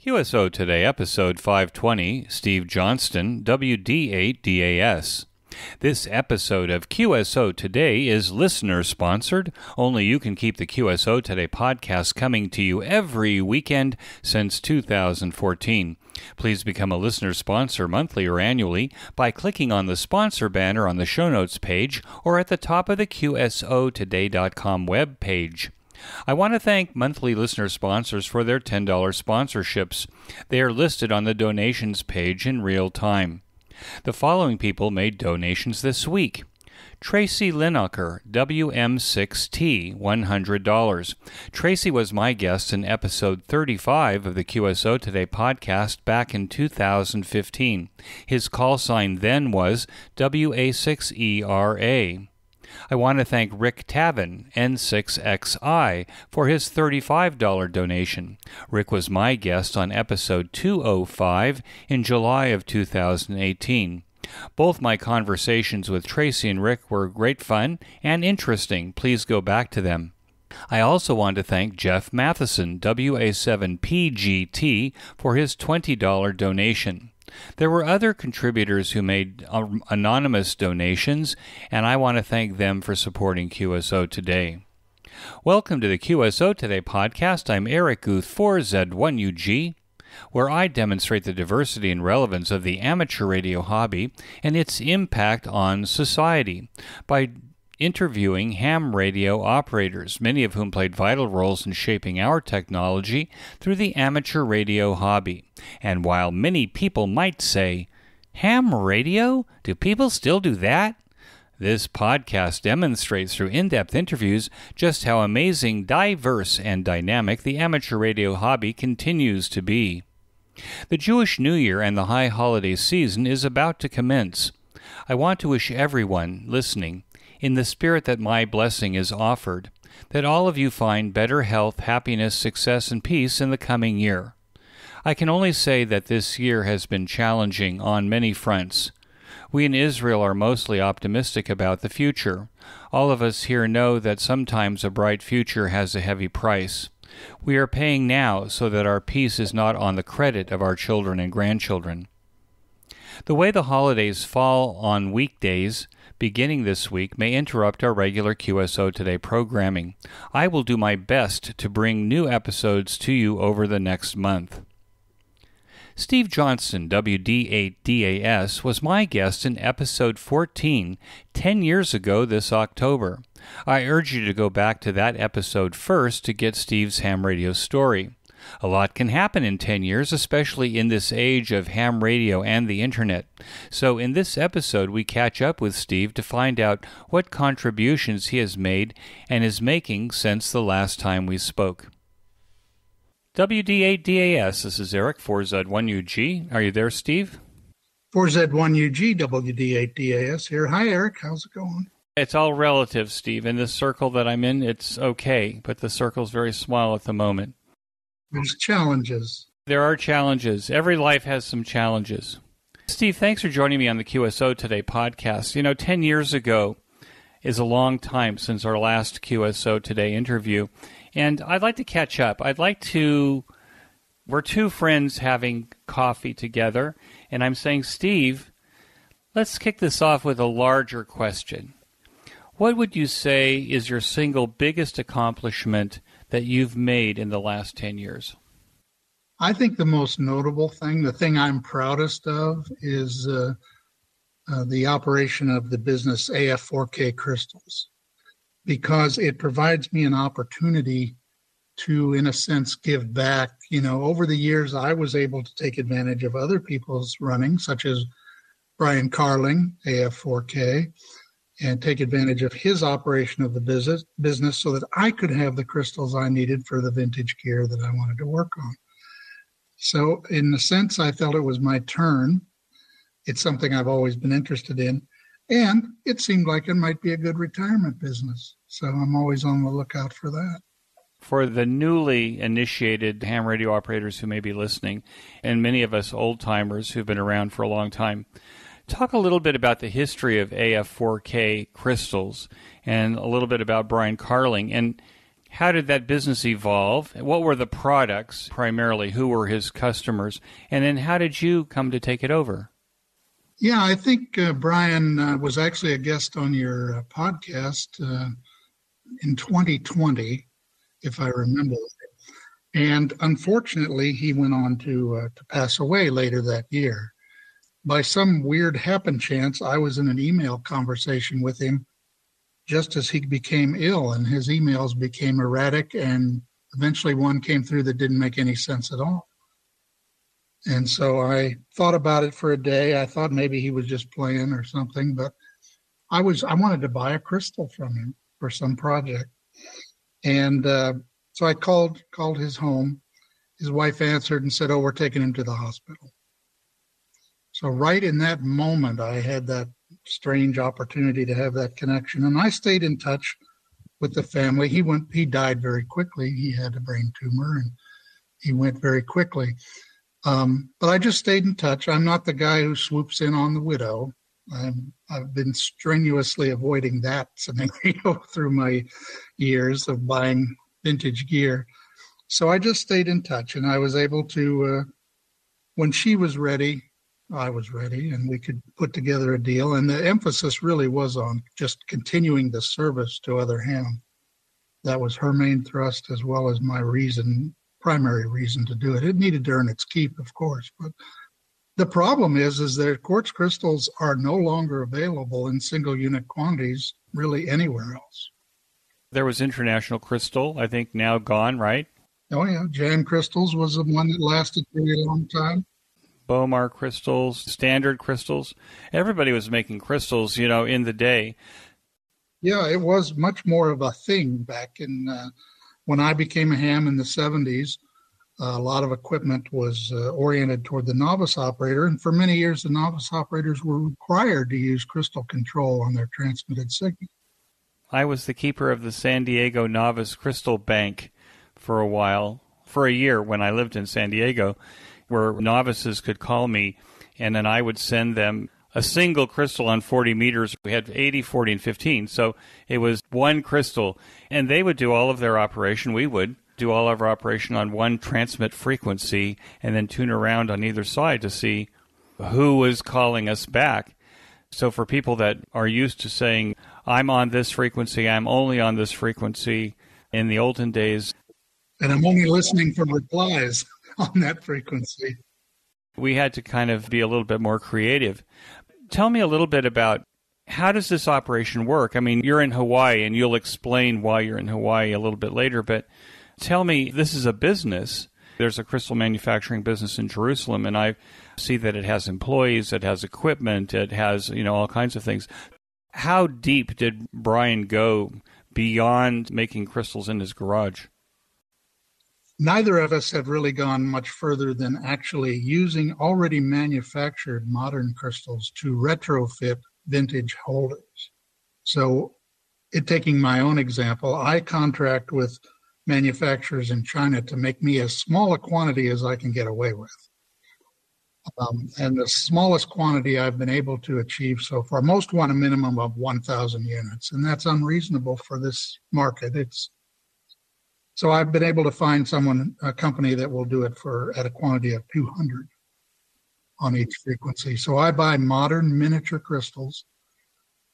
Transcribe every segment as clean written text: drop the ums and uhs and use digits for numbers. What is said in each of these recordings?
QSO Today, Episode 520, Steve Johnston WD8DAS. This episode of QSO Today is listener-sponsored. Only you can keep the QSO Today podcast coming to you every weekend since 2014. Please become a listener sponsor monthly or annually by clicking on the sponsor banner on the show notes page or at the top of the QSOtoday.com web page. I want to thank monthly listener sponsors for their $10 sponsorships. They are listed on the donations page in real time. The following people made donations this week. Tracy Linocker, WM6T, $100. Tracy was my guest in episode 35 of the QSO Today podcast back in 2015. His call sign then was WA6ERA. I want to thank Rick Tavin, N6XI, for his $35 donation. Rick was my guest on episode 205 in July of 2018. Both my conversations with Tracy and Rick were great fun and interesting. Please go back to them. I also want to thank Jeff Matheson, WA7PGT, for his $20 donation. There were other contributors who made anonymous donations, and I want to thank them for supporting QSO Today. Welcome to the QSO Today podcast. I'm Eric Guth, 4Z1UG, where I demonstrate the diversity and relevance of the amateur radio hobby and its impact on society by interviewing ham radio operators, many of whom played vital roles in shaping our technology through the amateur radio hobby. And while many people might say, ham radio? Do people still do that? This podcast demonstrates through in-depth interviews just how amazing, diverse, and dynamic the amateur radio hobby continues to be. The Jewish New Year and the high holiday season is about to commence. I want to wish everyone listening, in the spirit that my blessing is offered, that all of you find better health, happiness, success, and peace in the coming year. I can only say that this year has been challenging on many fronts. We in Israel are mostly optimistic about the future. All of us here know that sometimes a bright future has a heavy price. We are paying now so that our peace is not on the credit of our children and grandchildren. The way the holidays fall on weekdays beginning this week may interrupt our regular QSO Today programming. I will do my best to bring new episodes to you over the next month. Steve Johnston, WD8DAS, was my guest in episode 14, 10 years ago this October. I urge you to go back to that episode first to get Steve's ham radio story. A lot can happen in 10 years, especially in this age of ham radio and the internet. So in this episode, we catch up with Steve to find out what contributions he has made and is making since the last time we spoke. WD8DAS, this is Eric, 4Z1UG. Are you there, Steve? 4Z1UG, WD8DAS here. Hi, Eric. How's it going? It's all relative, Steve. In this circle that I'm in, it's okay, but the circle's very small at the moment. There's challenges. There are challenges. Every life has some challenges. Steve, thanks for joining me on the QSO Today podcast. 10 years ago is a long time since our last QSO Today interview, and I'd like to catch up. We're two friends having coffee together, and I'm saying, Steve, let's kick this off with a larger question. What would you say is your single biggest accomplishment that you've made in the last 10 years? I think the most notable thing, the thing I'm proudest of, is the operation of the business AF4K crystals, because it provides me an opportunity to, in a sense, give back. Over the years, I was able to take advantage of other people's running, such as Brian Carling, AF4K, and take advantage of his operation of the business so that I could have the crystals I needed for the vintage gear that I wanted to work on. So in a sense, I felt it was my turn. It's something I've always been interested in, and it seemed like it might be a good retirement business. So I'm always on the lookout for that. For the newly initiated ham radio operators who may be listening, and many of us old-timers who've been around for a long time, talk a little bit about the history of AF4K crystals and a little bit about Brian Carling. And How did that business evolve? What were the products primarily? Who were his customers? And then how did you come to take it over? Yeah, I think Brian was actually a guest on your podcast in 2020, if I remember. And unfortunately, he went on to pass away later that year. By some weird happen chance, I was in an email conversation with him just as he became ill, and his emails became erratic, and eventually one came through that didn't make any sense at all. And so I thought about it for a day. I thought maybe he was just playing or something, but I wanted to buy a crystal from him for some project. And so I called his home. His wife answered and said, "Oh, we're taking him to the hospital." So right in that moment, I had that strange opportunity to have that connection. And I stayed in touch with the family. He died very quickly. He had a brain tumor and he went very quickly. But I just stayed in touch. I'm not the guy who swoops in on the widow. I've been strenuously avoiding that scenario through my years of buying vintage gear. So I just stayed in touch, and I was able to, when she was ready, I was ready, and we could put together a deal. And the emphasis really was on just continuing the service to other ham. That was her main thrust, as well as my primary reason to do it. It needed to earn its keep, of course. But the problem is that quartz crystals are no longer available in single unit quantities really anywhere else. There was International Crystal, I think now gone, right? Oh, yeah. Jam Crystals was the one that lasted for a long time. Bomar crystals, standard crystals. Everybody was making crystals, in the day. Yeah, it was much more of a thing back in when I became a ham in the 70s. A lot of equipment was oriented toward the novice operator, and for many years the novice operators were required to use crystal control on their transmitted signal. I was the keeper of the San Diego Novice Crystal Bank for a year when I lived in San Diego, where novices could call me, and then I would send them a single crystal on 40 meters. We had 80, 40, and 15, so it was one crystal, and they would do all of their operation. We would do all of our operation on one transmit frequency and then tune around on either side to see who was calling us back. So for people that are used to saying, I'm on this frequency, I'm only on this frequency, in the olden days. And I'm only listening for replies on that frequency. We had to kind of be a little bit more creative. Tell me a little bit about how does this operation work? I mean, you're in Hawaii, and you'll explain why you're in Hawaii a little bit later, but tell me, this is a business. There's a crystal manufacturing business in Jerusalem, and I see that it has employees, it has equipment, it has, all kinds of things. How deep did Brian go beyond making crystals in his garage? Neither of us have really gone much further than actually using already manufactured modern crystals to retrofit vintage holders. So, taking my own example, I contract with manufacturers in China to make me as small a quantity as I can get away with. And the smallest quantity I've been able to achieve so far, most want a minimum of 1,000 units, and that's unreasonable for this market. So I've been able to find a company that will do it at a quantity of 200 on each frequency. So I buy modern miniature crystals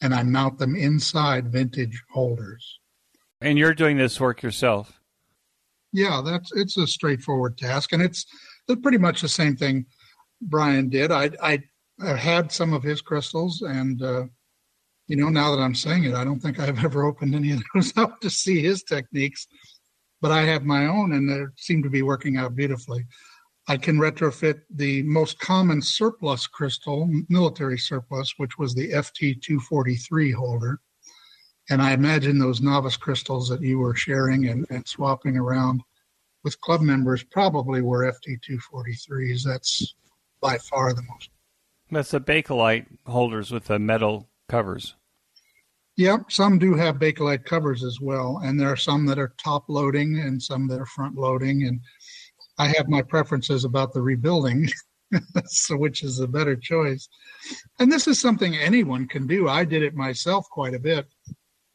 and I mount them inside vintage holders. And you're doing this work yourself? Yeah, it's a straightforward task, and it's pretty much the same thing Brian did. I had some of his crystals, and now that I'm saying it, I don't think I've ever opened any of those up to see his techniques. But I have my own, and they seem to be working out beautifully. I can retrofit the most common surplus crystal, military surplus, which was the FT243 holder. And I imagine those novice crystals that you were sharing and swapping around with club members probably were FT243s. That's by far the most. That's the Bakelite holders with the metal covers. Yep, some do have Bakelite covers as well, and there are some that are top loading and some that are front loading, and I have my preferences about the rebuilding, so which is a better choice. And this is something anyone can do. I did it myself quite a bit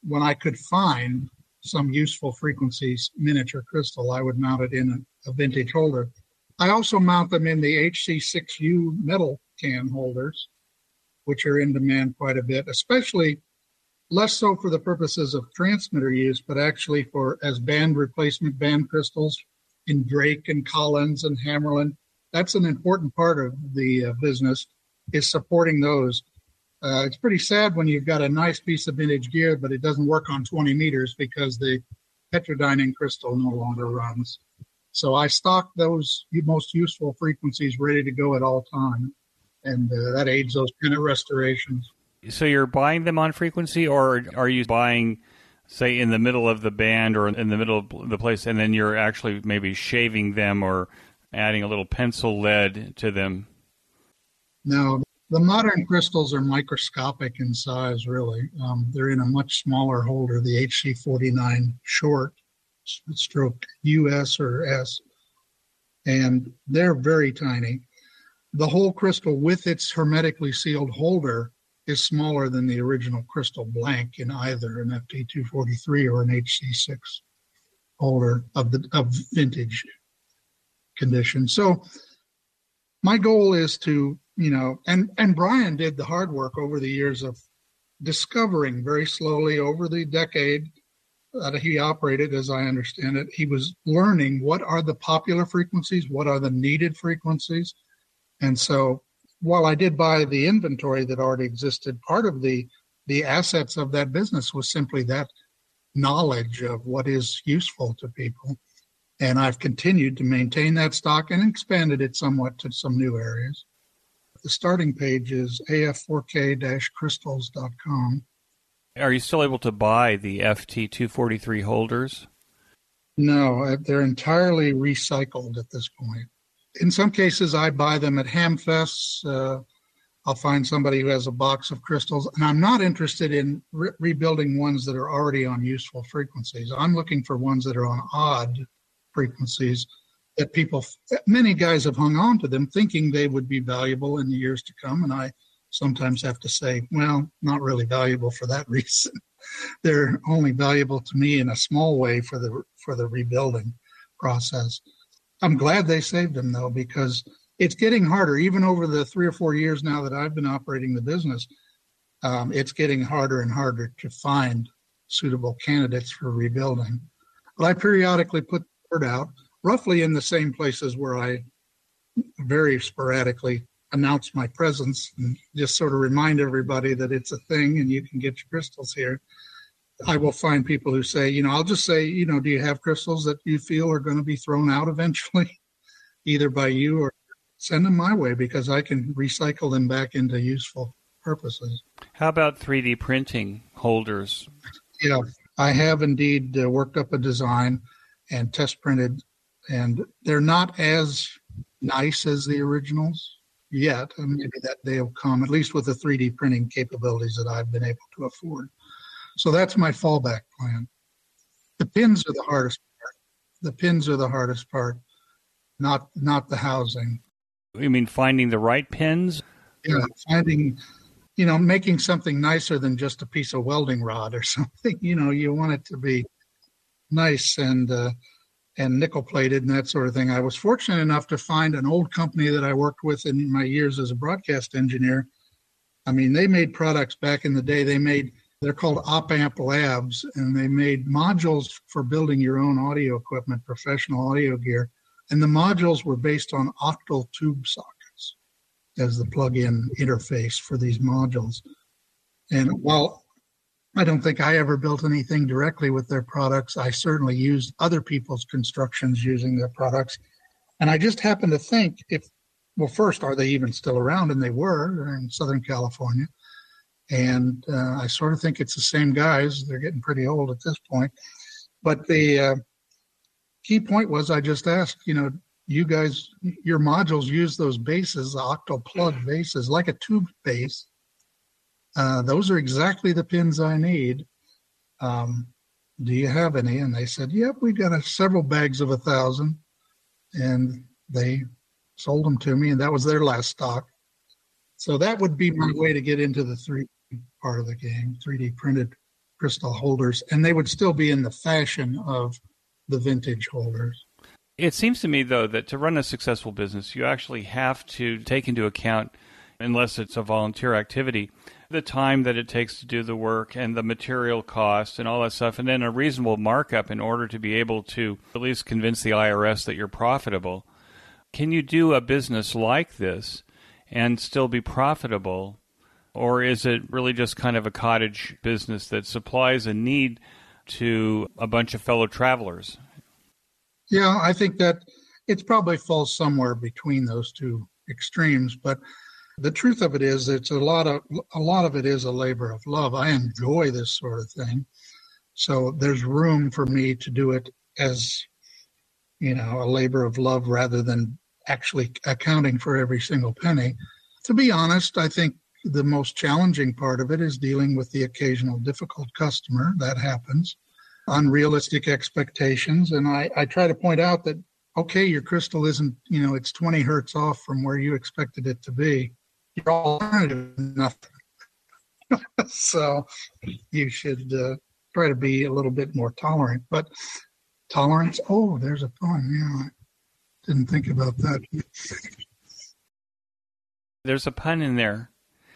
when I could find some useful frequencies miniature crystal, I would mount it in a vintage holder. I also mount them in the HC6U metal can holders, which are in demand quite a bit, especially less so for the purposes of transmitter use, but actually for as band replacement band crystals in Drake and Collins and Hammerlin. That's an important part of the business, is supporting those. It's pretty sad when you've got a nice piece of vintage gear, but it doesn't work on 20 meters because the heterodyning crystal no longer runs. So I stock those most useful frequencies ready to go at all time, and that aids those kind of restorations. So you're buying them on frequency, or are you buying, say, in the middle of the band or in the middle of the place, and then you're actually maybe shaving them or adding a little pencil lead to them? No, the modern crystals are microscopic in size, really. They're in a much smaller holder, the HC49 short stroke US or S, and they're very tiny. The whole crystal with its hermetically sealed holder is smaller than the original crystal blank in either an FT243 or an HC6 holder of vintage condition. So my goal is to, and Brian did the hard work over the years of discovering very slowly over the decade that he operated, as I understand it. He was learning what are the popular frequencies, what are the needed frequencies. And so while I did buy the inventory that already existed, part of the assets of that business was simply that knowledge of what is useful to people. And I've continued to maintain that stock and expanded it somewhat to some new areas. The starting page is af4k-crystals.com. Are you still able to buy the FT243 holders? No, they're entirely recycled at this point. In some cases, I buy them at Hamfests. I'll find somebody who has a box of crystals, and I'm not interested in rebuilding ones that are already on useful frequencies. I'm looking for ones that are on odd frequencies that many guys have hung on to them thinking they would be valuable in the years to come, and I sometimes have to say, well, not really valuable for that reason. They're only valuable to me in a small way for the rebuilding process. I'm glad they saved them, though, because it's getting harder. Even over the 3 or 4 years now that I've been operating the business, it's getting harder and harder to find suitable candidates for rebuilding. But I periodically put the word out, roughly in the same places where I very sporadically announce my presence and just sort of remind everybody that it's a thing and you can get your crystals here. I will find people who say, I'll just say, do you have crystals that you feel are going to be thrown out eventually, either by you or send them my way, because I can recycle them back into useful purposes. How about 3D printing holders? Yeah, I have indeed worked up a design and test printed, and they're not as nice as the originals yet. And maybe that day will come, at least with the 3D printing capabilities that I've been able to afford. So that's my fallback plan. The pins are the hardest part. Not the housing. You mean finding the right pins? Yeah, making something nicer than just a piece of welding rod or something. You want it to be nice and nickel plated and that sort of thing. I was fortunate enough to find an old company that I worked with in my years as a broadcast engineer. I mean, they made products back in the day. They're called Op-Amp Labs, and they made modules for building your own audio equipment, professional audio gear. And the modules were based on octal tube sockets as the plug-in interface for these modules. And while I don't think I ever built anything directly with their products, I certainly used other people's constructions using their products. And I just happened to think first, are they even still around? And they were. They're in Southern California. And I sort of think it's the same guys. They're getting pretty old at this point. But the key point was, I just asked, you guys, your modules use those bases, the octal plug bases, like a tube base. Those are exactly the pins I need. Do you have any? And they said, yep, we got several bags of 1,000. And they sold them to me, and that was their last stock. So that would be my way to get into the 3D part of the game, 3D printed crystal holders, and they would still be in the fashion of the vintage holders. It seems to me, though, that to run a successful business, you actually have to take into account, unless it's a volunteer activity, the time that it takes to do the work and the material cost and all that stuff, and then a reasonable markup in order to be able to at least convince the IRS that you're profitable. Can you do a business like this and still be profitable? Or is it really just kind of a cottage business that supplies a need to a bunch of fellow travelers? Yeah, I think that it probably falls somewhere between those two extremes. But the truth of it is, it's a lot of it is a labor of love. I enjoy this sort of thing, so there's room for me to do it as, a labor of love rather than actually accounting for every single penny. To be honest, I think the most challenging part of it is dealing with the occasional difficult customer. That happens. Unrealistic expectations. And I try to point out that, okay, your crystal isn't, it's 20 hertz off from where you expected it to be. Your alternative is nothing. So you should try to be a little bit more tolerant. But tolerance, there's a pun. Yeah, I didn't think about that. There's a pun in there.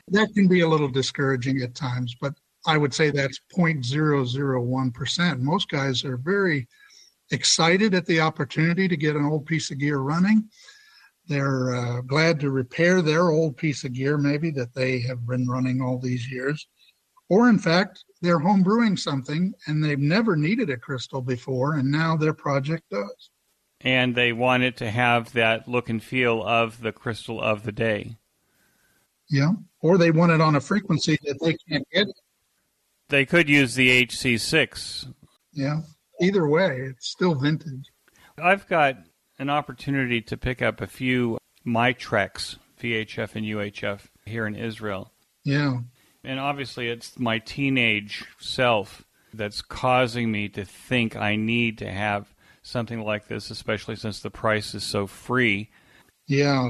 That can be a little discouraging at times, but I would say that's 0.001%. Most guys are very excited at the opportunity to get an old piece of gear running. They're glad to repair their old piece of gear, maybe that they have been running all these years. Or in fact, they're home brewing something and they've never needed a crystal before, and now their project does. And they want it to have that look and feel of the crystal of the day. Yeah, or they want it on a frequency that they can't get it. They could use the HC6. Yeah, either way, it's still vintage. I've got an opportunity to pick up a few MyTrex, VHF and UHF, here in Israel. Yeah. And obviously it's my teenage self that's causing me to think I need to have something like this, especially since the price is so free. Yeah,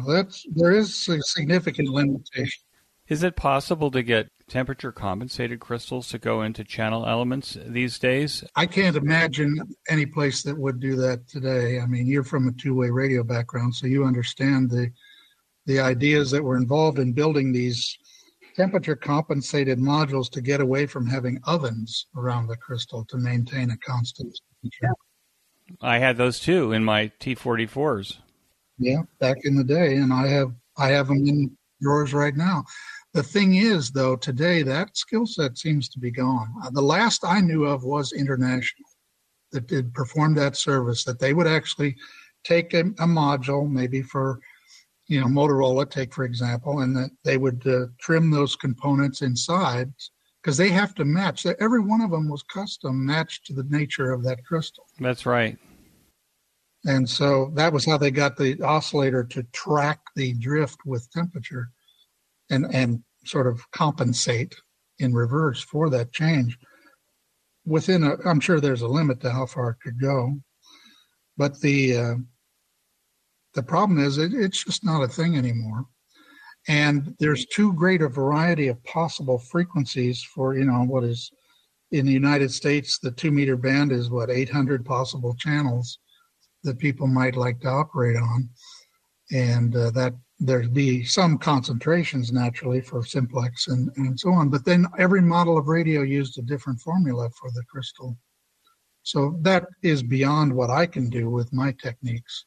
there is a significant limitation. Is it possible to get temperature compensated crystals to go into channel elements these days? I can't imagine any place that would do that today. I mean, you're from a two-way radio background, so you understand the ideas that were involved in building these temperature compensated modules to get away from having ovens around the crystal to maintain a constant temperature. I had those too in my T44s. Yeah, back in the day, and I have them in drawers right now. The thing is, though, today that skill set seems to be gone. The last I knew of was International that did perform that service, that they would actually take a module, maybe for, Motorola, take for example, and that they would trim those components inside because they have to match. Every one of them was custom matched to the nature of that crystal. That's right. And so that was how they got the oscillator to track the drift with temperature and sort of compensate in reverse for that change. I'm sure there's a limit to how far it could go. But the problem is it's just not a thing anymore. And there's too great a variety of possible frequencies for, what is in the United States, the 2-meter band is 800 possible channels that people might like to operate on. And that there'd be some concentrations naturally for simplex and so on. But then every model of radio used a different formula for the crystal. So that is beyond what I can do with my techniques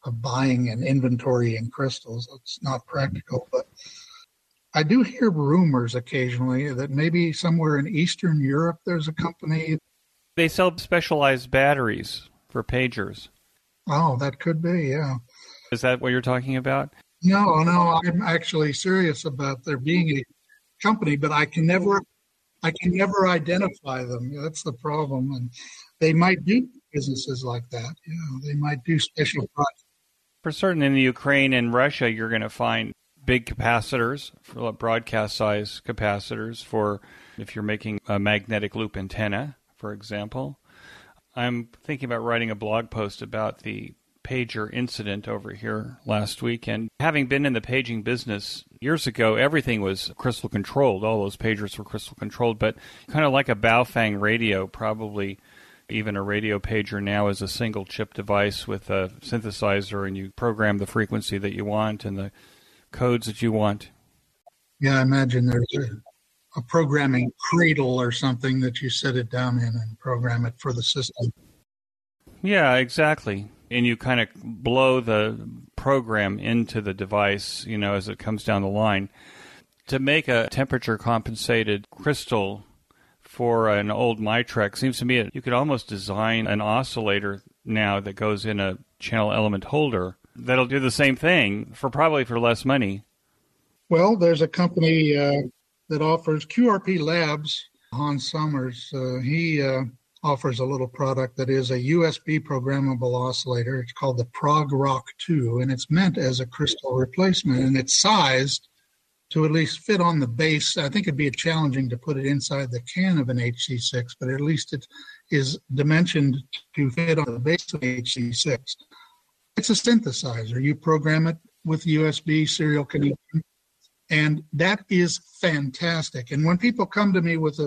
of buying and inventorying crystals. It's not practical, but I do hear rumors occasionally that maybe somewhere in Eastern Europe there's a company. They sell specialized batteries for pagers. Oh, that could be, yeah. Is that what you're talking about? No, I'm actually serious about there being a company, but I can never identify them. That's the problem. And they might do businesses like that. They might do special projects. For certain, in the Ukraine and Russia, you're going to find big capacitors, for broadcast size capacitors for if you're making a magnetic loop antenna, for example. I'm thinking about writing a blog post about the pager incident over here last week. And having been in the paging business, Years ago, everything was crystal controlled. All those pagers were crystal controlled, but kind of like a Baofeng radio, probably even a radio pager now is a single chip device with a synthesizer, and you program the frequency that you want and the codes that you want. Yeah, I imagine there's a programming cradle or something that you set it down in and program it for the system. Yeah, exactly. And you kind of blow the program into the device, as it comes down the line. To make a temperature-compensated crystal for an old Mitrek, seems to me you could almost design an oscillator now that goes in a channel element holder that'll do the same thing probably for less money. Well, there's a company that offers QRP Labs. Hans Summers, he offers a little product that is a USB programmable oscillator. It's called the Prog Rock 2, and it's meant as a crystal replacement, and it's sized to at least fit on the base. I think it'd be challenging to put it inside the can of an HC6, but at least it is dimensioned to fit on the base of an HC6. It's a synthesizer. You program it with USB serial connection, and that is fantastic. And when people come to me with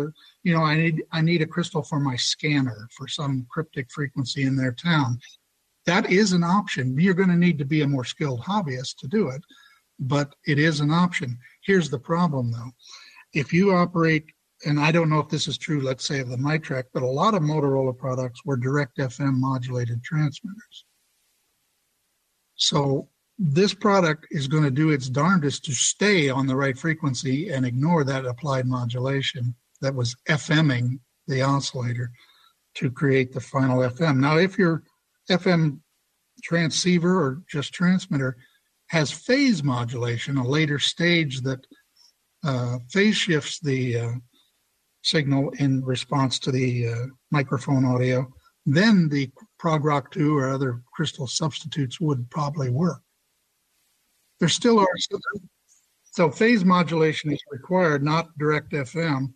I need a crystal for my scanner for some cryptic frequency in their town, that is an option. You're going to need to be a more skilled hobbyist to do it, but it is an option. Here's the problem, though. If you operate, and I don't know if this is true, let's say, of the Mitrek, but a lot of Motorola products were direct FM modulated transmitters. So this product is going to do its darndest to stay on the right frequency and ignore that applied modulation that was FMing the oscillator to create the final FM. Now, if your FM transceiver or just transmitter has phase modulation, a later stage that phase shifts the signal in response to the microphone audio, then the Prog Rock 2 or other crystal substitutes would probably work. There still are, so phase modulation is required, not direct FM.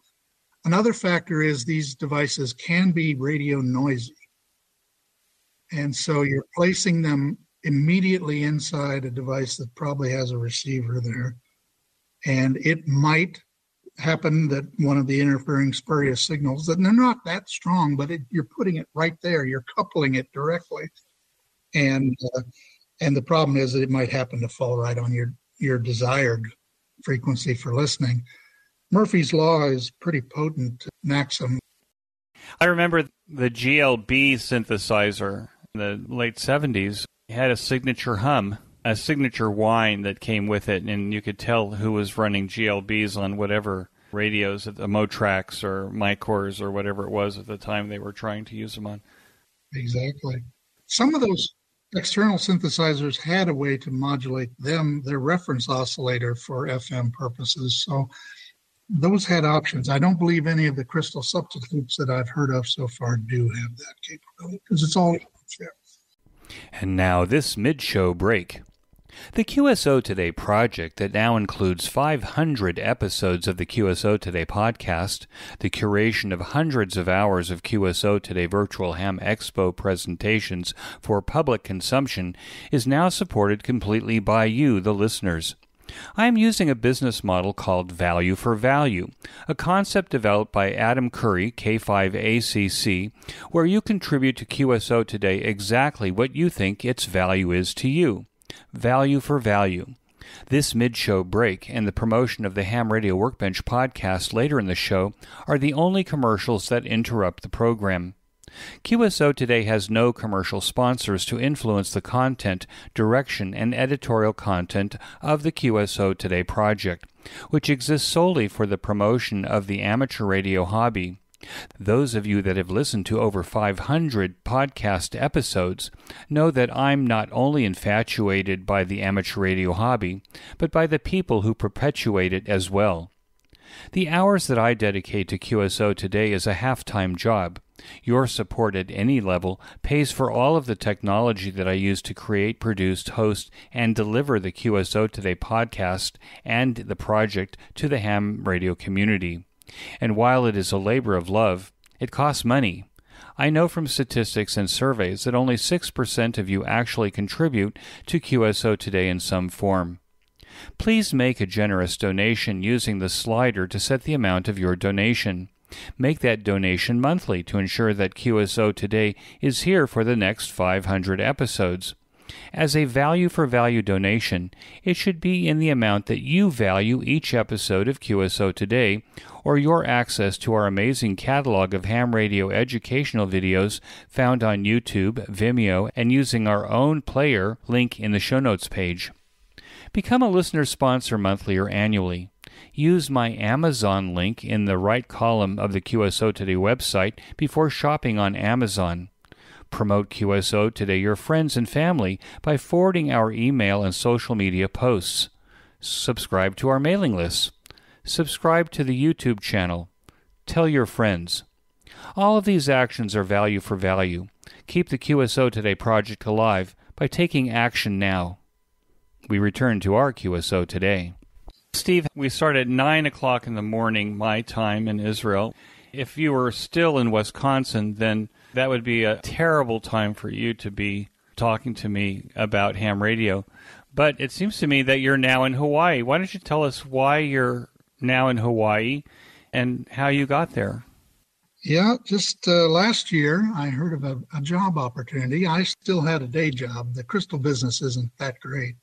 Another factor is these devices can be radio noisy. And so you're placing them immediately inside a device that probably has a receiver there. And it might happen that one of the interfering spurious signals, that they're not that strong, but you're putting it right there. You're coupling it directly. And the problem is that it might happen to fall right on your desired frequency for listening. Murphy's Law is pretty potent maxim. I remember the GLB synthesizer in the late 70s had a signature hum, a signature whine that came with it, and you could tell who was running GLBs on whatever radios, the Motrax or Micors or whatever it was at the time they were trying to use them on. Exactly. Some of those external synthesizers had a way to modulate their reference oscillator for FM purposes, so those had options. I don't believe any of the crystal substitutes that I've heard of so far do have that capability, because it's all fair. And now this mid-show break. The QSO Today project that now includes 500 episodes of the QSO Today podcast, the curation of hundreds of hours of QSO Today Virtual Ham Expo presentations for public consumption, is now supported completely by you, the listeners. I am using a business model called Value for Value, a concept developed by Adam Curry, K5ACC, where you contribute to QSO Today exactly what you think its value is to you. Value for Value. This mid-show break and the promotion of the Ham Radio Workbench podcast later in the show are the only commercials that interrupt the program. QSO Today has no commercial sponsors to influence the content, direction, and editorial content of the QSO Today project, which exists solely for the promotion of the amateur radio hobby. Those of you that have listened to over 500 podcast episodes know that I'm not only infatuated by the amateur radio hobby, but by the people who perpetuate it as well. The hours that I dedicate to QSO Today is a half-time job. Your support at any level pays for all of the technology that I use to create, produce, host, and deliver the QSO Today podcast and the project to the ham radio community. And while it is a labor of love, it costs money. I know from statistics and surveys that only 6% of you actually contribute to QSO Today in some form. Please make a generous donation using the slider to set the amount of your donation. Make that donation monthly to ensure that QSO Today is here for the next 500 episodes. As a value-for-value donation, it should be in the amount that you value each episode of QSO Today, or your access to our amazing catalog of ham radio educational videos found on YouTube, Vimeo, and using our own player link in the show notes page. Become a listener sponsor monthly or annually. Use my Amazon link in the right column of the QSO Today website before shopping on Amazon. Promote QSO Today to your friends and family by forwarding our email and social media posts. Subscribe to our mailing lists. Subscribe to the YouTube channel. Tell your friends. All of these actions are value for value. Keep the QSO Today project alive by taking action now. We return to our QSO Today. Steve, we start at 9 o'clock in the morning, my time in Israel. If you were still in Wisconsin, then that would be a terrible time for you to be talking to me about ham radio. But it seems to me that you're now in Hawaii. Why don't you tell us why you're now in Hawaii and how you got there? Yeah, just last year I heard of a job opportunity. I still had a day job. The crystal business isn't that great,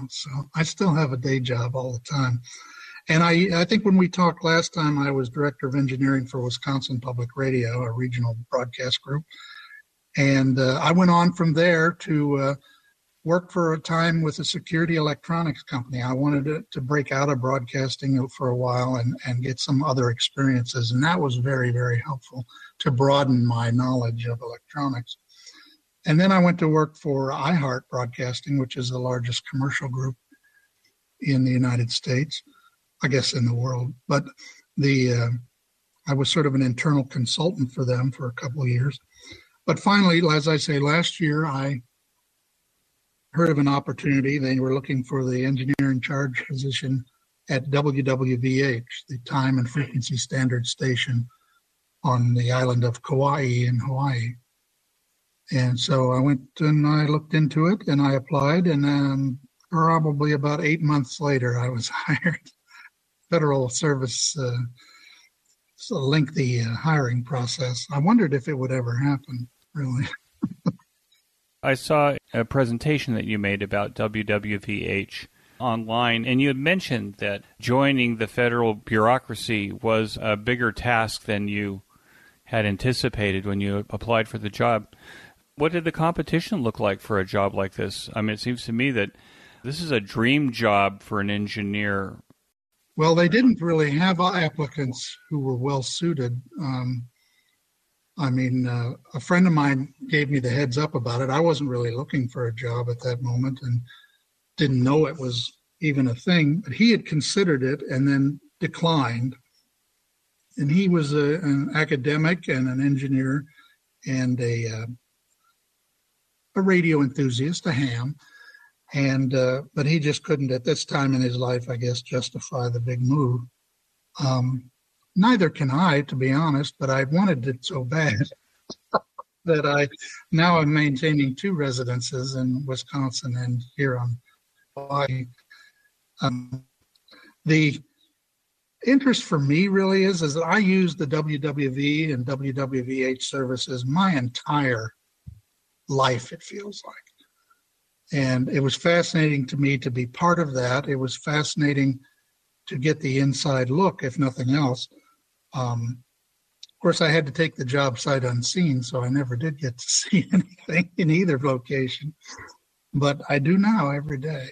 so I still have a day job all the time. And I think when we talked last time, I was director of engineering for Wisconsin Public Radio, a regional broadcast group. And I went on from there to work for a time with a security electronics company. I wanted to break out of broadcasting for a while and get some other experiences. And that was very, very helpful to broaden my knowledge of electronics. And then I went to work for iHeart Broadcasting, which is the largest commercial group in the United States, I guess in the world. But I was sort of an internal consultant for them for a couple of years. But finally, as I say, last year I heard of an opportunity. They were looking for the engineer in charge position at WWVH, the time and frequency standard station on the island of Kauai in Hawaii. And so I went and I looked into it and I applied, and then probably about 8 months later I was hired. Federal service, it's a lengthy hiring process. I wondered if it would ever happen, really. I saw a presentation that you made about WWVH online, and you had mentioned that joining the federal bureaucracy was a bigger task than you had anticipated when you applied for the job. What did the competition look like for a job like this? I mean, it seems to me that this is a dream job for an engineer. Well, they didn't really have applicants who were well suited. A friend of mine gave me the heads up about it. I wasn't really looking for a job at that moment and didn't know it was even a thing, but he had considered it and then declined. And he was an academic and an engineer and a radio enthusiast, a ham. But he just couldn't at this time in his life, I guess, justify the big move. Neither can I, to be honest, but I wanted it so bad that now I'm maintaining 2 residences in Wisconsin and here on Hawaii. The interest for me really is that I use the WWV and WWVH services my entire life, it feels like. And it was fascinating to me to be part of that. It was fascinating to get the inside look, if nothing else. Of course, I had to take the job sight unseen, so I never did get to see anything in either location. But I do now every day.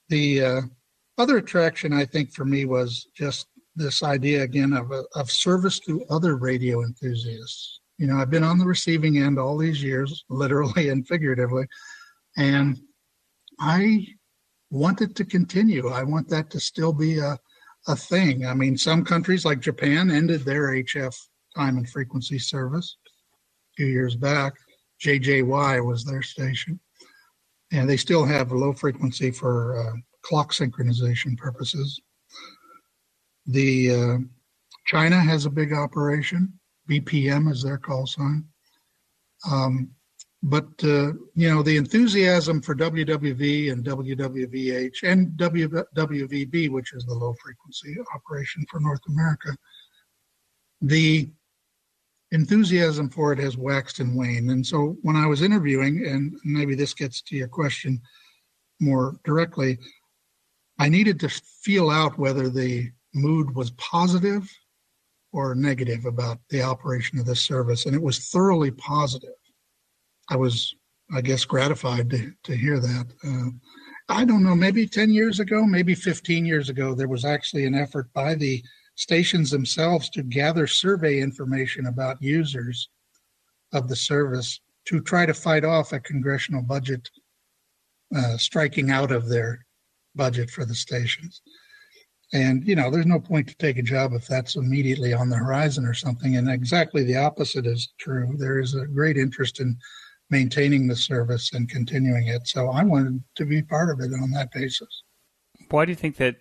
The other attraction, I think, for me was just this idea, again, of service to other radio enthusiasts. I've been on the receiving end all these years, literally and figuratively, and I want it to continue. I want that to still be a thing. I mean, some countries like Japan ended their HF time and frequency service a few years back. JJY was their station. And they still have low frequency for clock synchronization purposes. China has a big operation. BPM is their call sign. But, the enthusiasm for WWV and WWVH and WWVB, which is the low frequency operation for North America, the enthusiasm for it has waxed and waned. And so when I was interviewing, and maybe this gets to your question more directly, I needed to feel out whether the mood was positive or negative about the operation of this service. And it was thoroughly positive. I was, I guess, gratified to hear that. I don't know, maybe 10 years ago, maybe 15 years ago, there was actually an effort by the stations themselves to gather survey information about users of the service to try to fight off a congressional budget striking out of their budget for the stations. And, there's no point to take a job if that's immediately on the horizon or something. And exactly the opposite is true. There is a great interest in maintaining the service and continuing it. So I wanted to be part of it on that basis. Why do you think that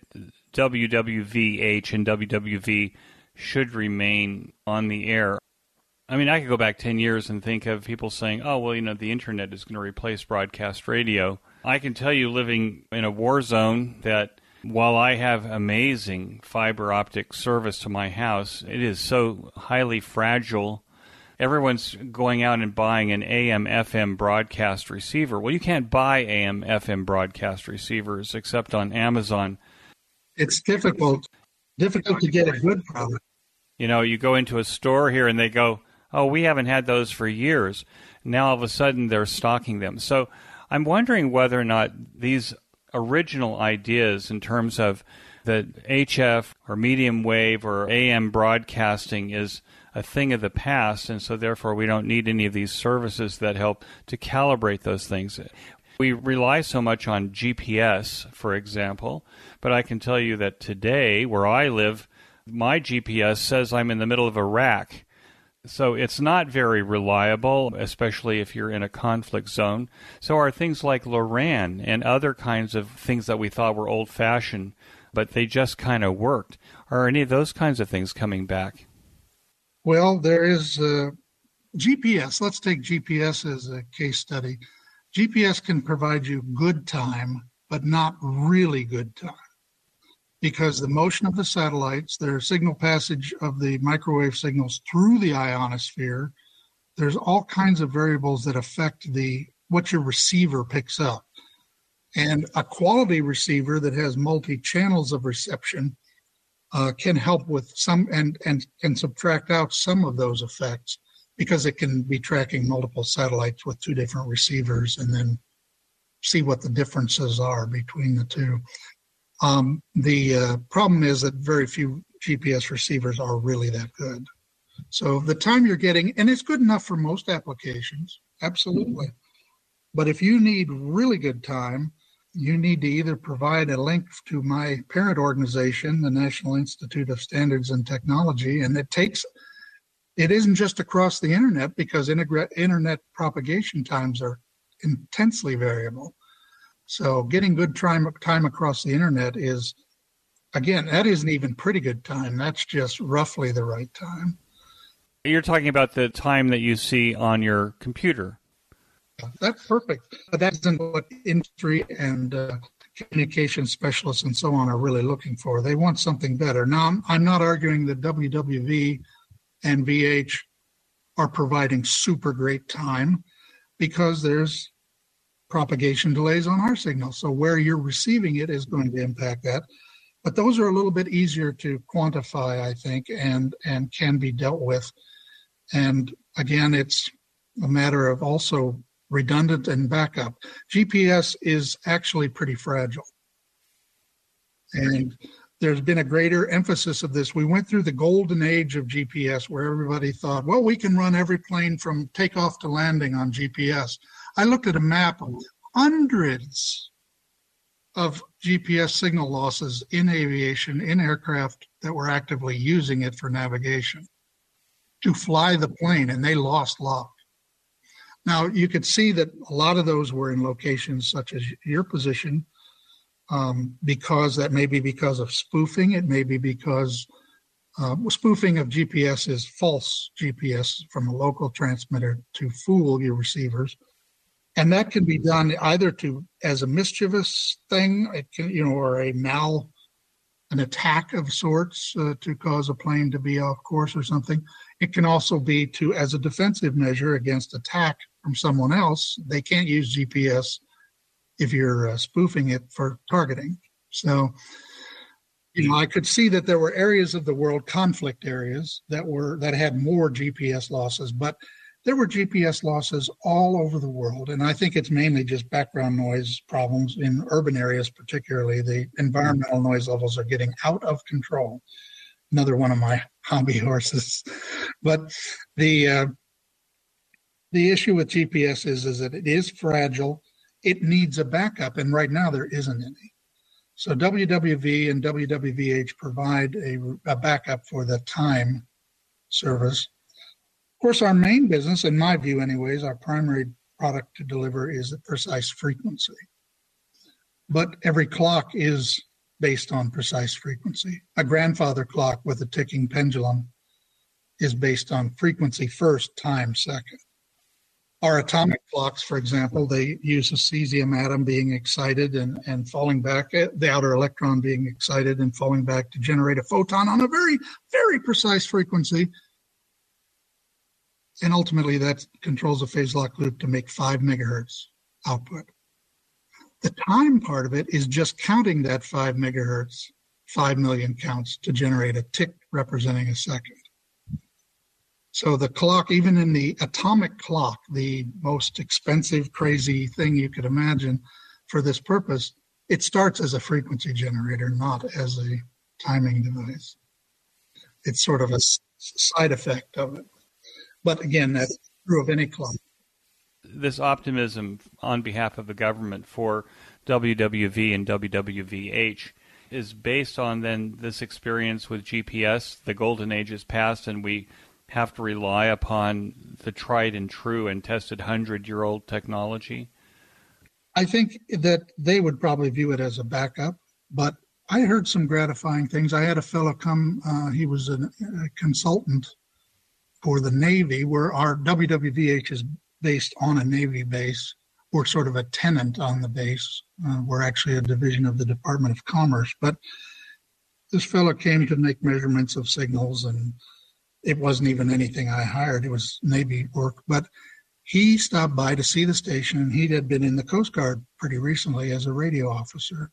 WWVH and WWV should remain on the air? I mean, I could go back 10 years and think of people saying, oh, well, the internet is going to replace broadcast radio. I can tell you, living in a war zone, that while I have amazing fiber optic service to my house, it is so highly fragile. Everyone's going out and buying an AM/FM broadcast receiver. Well, you can't buy AM/FM broadcast receivers except on Amazon. It's difficult to get a good product. You go into a store here and they go, oh, we haven't had those for years. Now all of a sudden they're stocking them. So I'm wondering whether or not these original ideas in terms of the HF or medium wave or AM broadcasting is a thing of the past, and so therefore we don't need any of these services that help to calibrate those things. We rely so much on GPS, for example, but I can tell you that today, where I live, my GPS says I'm in the middle of Iraq. So it's not very reliable, especially if you're in a conflict zone. So are things like LORAN and other kinds of things that we thought were old-fashioned, but they just kind of worked. Are any of those kinds of things coming back? Well, there is GPS. Let's take GPS as a case study. GPS can provide you good time, but not really good time, because the motion of the satellites, their signal passage of the microwave signals through the ionosphere, there's all kinds of variables that affect what your receiver picks up. And a quality receiver that has multi-channels of reception can help with some and subtract out some of those effects, because it can be tracking multiple satellites with two different receivers and then see what the differences are between the two. The problem is that very few GPS receivers are really that good. So the time you're getting, and it's good enough for most applications, absolutely. But if you need really good time, you need to either provide a link to my parent organization, the National Institute of Standards and Technology, and it isn't just across the internet, because internet propagation times are intensely variable. So getting good time across the internet is, again, that isn't even pretty good time. That's just roughly the right time. You're talking about the time that you see on your computer. That's perfect. But that isn't what industry and communication specialists and so on are really looking for. They want something better. Now, I'm not arguing that WWV and VH are providing super great time, because there's propagation delays on our signal. So where you're receiving it is going to impact that. But those are a little bit easier to quantify, I think, and can be dealt with. And again, it's a matter of also redundant and backup. GPS is actually pretty fragile. And there's been a greater emphasis of this. We went through the golden age of GPS, where everybody thought, well, we can run every plane from takeoff to landing on GPS. I looked at a map of hundreds of GPS signal losses in aviation, in aircraft that were actively using it for navigation to fly the plane, and they lost log. Now, you could see that a lot of those were in locations such as your position, because that may be because of spoofing. It may be because spoofing of GPS is false GPS from a local transmitter to fool your receivers. And that can be done either as a mischievous thing, it can, or an attack of sorts to cause a plane to be off course or something. It can also be as a defensive measure against attack from someone else. They can't use GPS if you're spoofing it for targeting. So, I could see that there were areas of the world, conflict areas, that had more GPS losses, but there were GPS losses all over the world. And I think it's mainly just background noise problems in urban areas, particularly. The environmental noise levels are getting out of control. Another one of my hobby horses. But the issue with GPS is that it is fragile. It needs a backup, and right now there isn't any. So WWV and WWVH provide a backup for the time service. Of course, our main business, in my view anyways, our primary product to deliver is the precise frequency. But every clock is based on precise frequency. A grandfather clock with a ticking pendulum is based on frequency first, time second. Our atomic clocks, for example, they use a cesium atom being excited and falling back, the outer electron being excited and falling back to generate a photon on a very, very precise frequency. And ultimately, that controls a phase lock loop to make 5 megahertz output. The time part of it is just counting that 5 megahertz, 5 million counts to generate a tick representing a second. So the clock, even in the atomic clock, the most expensive, crazy thing you could imagine for this purpose, it starts as a frequency generator, not as a timing device. It's sort of a side effect of it. But again, that's true of any clock. This optimism on behalf of the government for WWV and WWVH is based on then this experience with GPS. The golden age is past, and we have to rely upon the tried and true and tested 100-year-old technology. I think that they would probably view it as a backup, but I heard some gratifying things. I had a fellow come, he was a consultant for the Navy, where our WWVH is based on a Navy base. We're sort of a tenant on the base. We're actually a division of the Department of Commerce. But this fellow came to make measurements of signals, and it wasn't even anything I hired. It was Navy work. But he stopped by to see the station, and he had been in the Coast Guard pretty recently as a radio officer.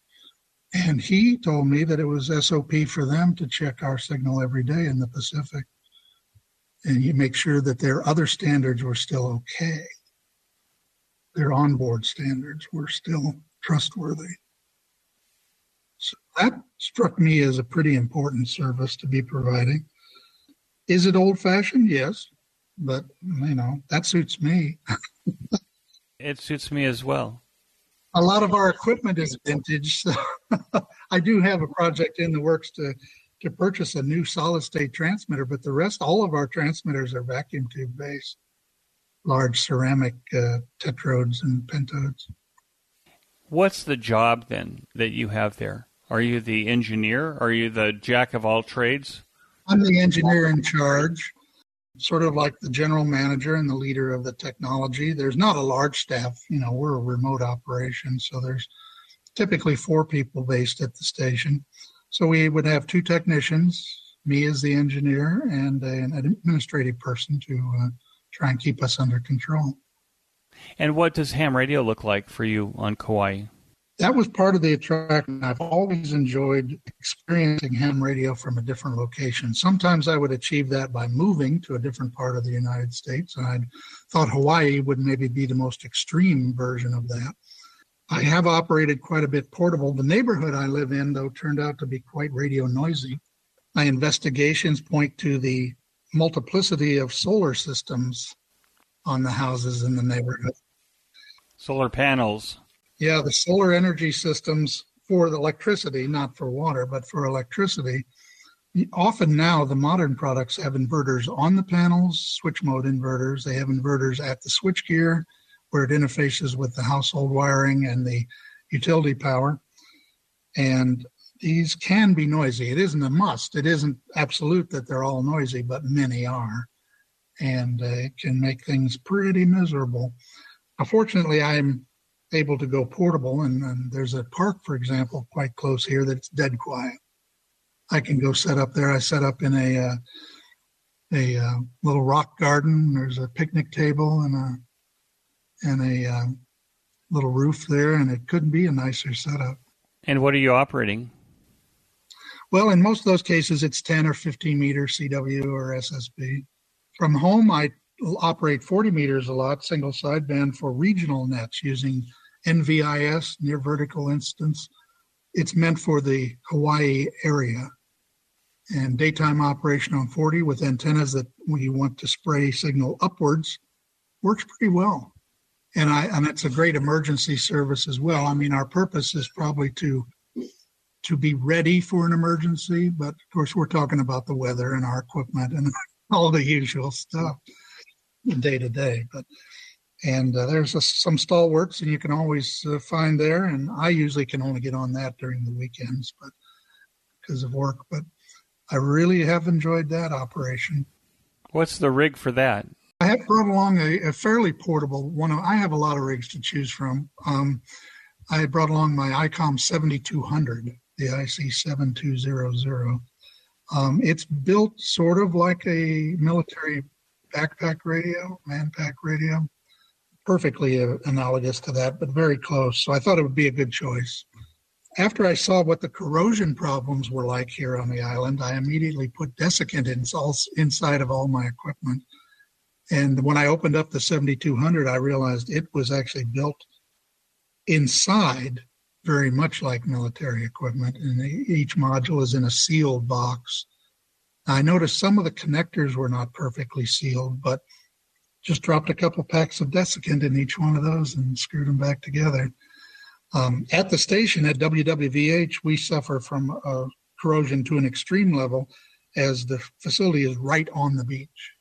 And he told me that it was SOP for them to check our signal every day in the Pacific. And you make sure that their other standards were still okay. Their onboard standards were still trustworthy. So that struck me as a pretty important service to be providing. Is it old-fashioned? Yes, but that suits me. It suits me as well. A lot of our equipment is vintage. So I do have a project in the works to purchase a new solid-state transmitter, but the rest, all of our transmitters are vacuum tube based, large ceramic tetrodes and pentodes. What's the job then that you have there? Are you the engineer? Are you the jack of all trades? I'm the engineer in charge, sort of like the general manager and the leader of the technology. There's not a large staff. We're a remote operation, so there's typically 4 people based at the station. So we would have 2 technicians, me as the engineer, and an administrative person to try and keep us under control. And what does ham radio look like for you on Kauai? That was part of the attraction. I've always enjoyed experiencing ham radio from a different location. Sometimes I would achieve that by moving to a different part of the United States, and I thought Hawaii would maybe be the most extreme version of that. I have operated quite a bit portable. The neighborhood I live in, though, turned out to be quite radio noisy. My investigations point to the multiplicity of solar systems on the houses in the neighborhood. Solar panels. Yeah, the solar energy systems for the electricity, not for water, but for electricity. Often now the modern products have inverters on the panels, switch mode inverters. They have inverters at the switchgear, where it interfaces with the household wiring and the utility power. And these can be noisy. It isn't a must. It isn't absolute that they're all noisy, but many are. And it can make things pretty miserable. Fortunately, I'm able to go portable, and there's a park, for example, quite close here that's dead quiet. I can go set up there. I set up in a little rock garden. There's a picnic table and a little roof there, and it couldn't be a nicer setup. And what are you operating? Well, in most of those cases, it's 10 or 15 meter CW or SSB. From home, I operate 40 meters a lot, single sideband for regional nets using NVIS, near vertical instance. It's meant for the Hawaii area. And daytime operation on 40 with antennas that when you want to spray signal upwards works pretty well. And it's a great emergency service as well. I mean, our purpose is probably to be ready for an emergency, but of course we're talking about the weather and our equipment and all the usual stuff day to day. And there's some stalwarts, and you can always find there. And I usually can only get on that during the weekends, but because of work. But I really have enjoyed that operation. What's the rig for that? I have brought along a fairly portable one. I have a lot of rigs to choose from. I brought along my ICOM 7200, the IC 7200. It's built sort of like a military backpack radio, man-pack radio, perfectly analogous to that, but very close. So I thought it would be a good choice. After I saw what the corrosion problems were like here on the island, I immediately put desiccant inside of all my equipment. And when I opened up the 7200, I realized it was actually built inside very much like military equipment, and each module is in a sealed box. I noticed some of the connectors were not perfectly sealed, but just dropped a couple packs of desiccant in each one of those and screwed them back together. At the station at WWVH, we suffer from corrosion to an extreme level as the facility is right on the beach.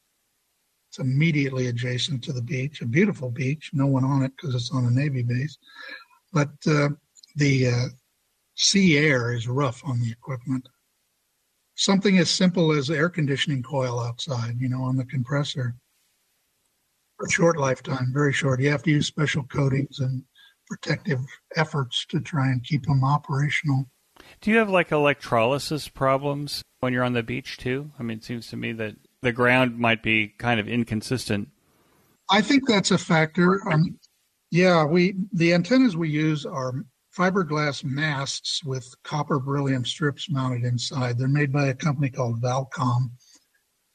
It's immediately adjacent to the beach, a beautiful beach, no one on it because it's on a Navy base. But the sea air is rough on the equipment. Something as simple as air conditioning coil outside, on the compressor. For a short lifetime, very short. You have to use special coatings and protective efforts to try and keep them operational. Do you have like electrolysis problems when you're on the beach too? I mean, it seems to me that the ground might be kind of inconsistent. I think that's a factor. The antennas we use are fiberglass masts with copper beryllium strips mounted inside. They're made by a company called Valcom.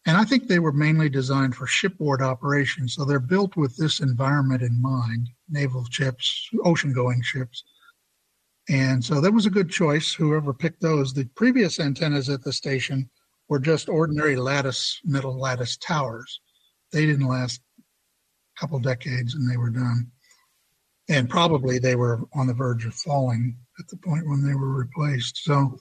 And I think they were mainly designed for shipboard operations. So they're built with this environment in mind, naval ships, ocean-going ships. And so that was a good choice, whoever picked those. The previous antennas at the station were just ordinary metal lattice towers. They didn't last a couple decades and they were done. And probably they were on the verge of falling at the point when they were replaced. So,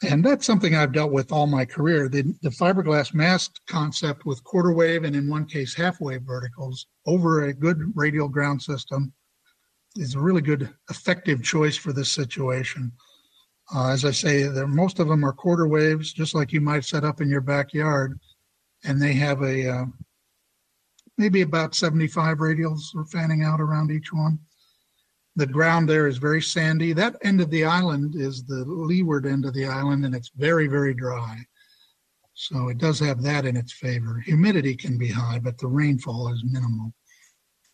and that's something I've dealt with all my career. The fiberglass mast concept with quarter wave and in one case half wave verticals over a good radial ground system is a really good, effective choice for this situation. As I say, most of them are quarter waves, just like you might set up in your backyard, and they have maybe about 75 radials fanning out around each one. The ground there is very sandy. That end of the island is the leeward end of the island, and it's very, very dry. So it does have that in its favor. Humidity can be high, but the rainfall is minimal.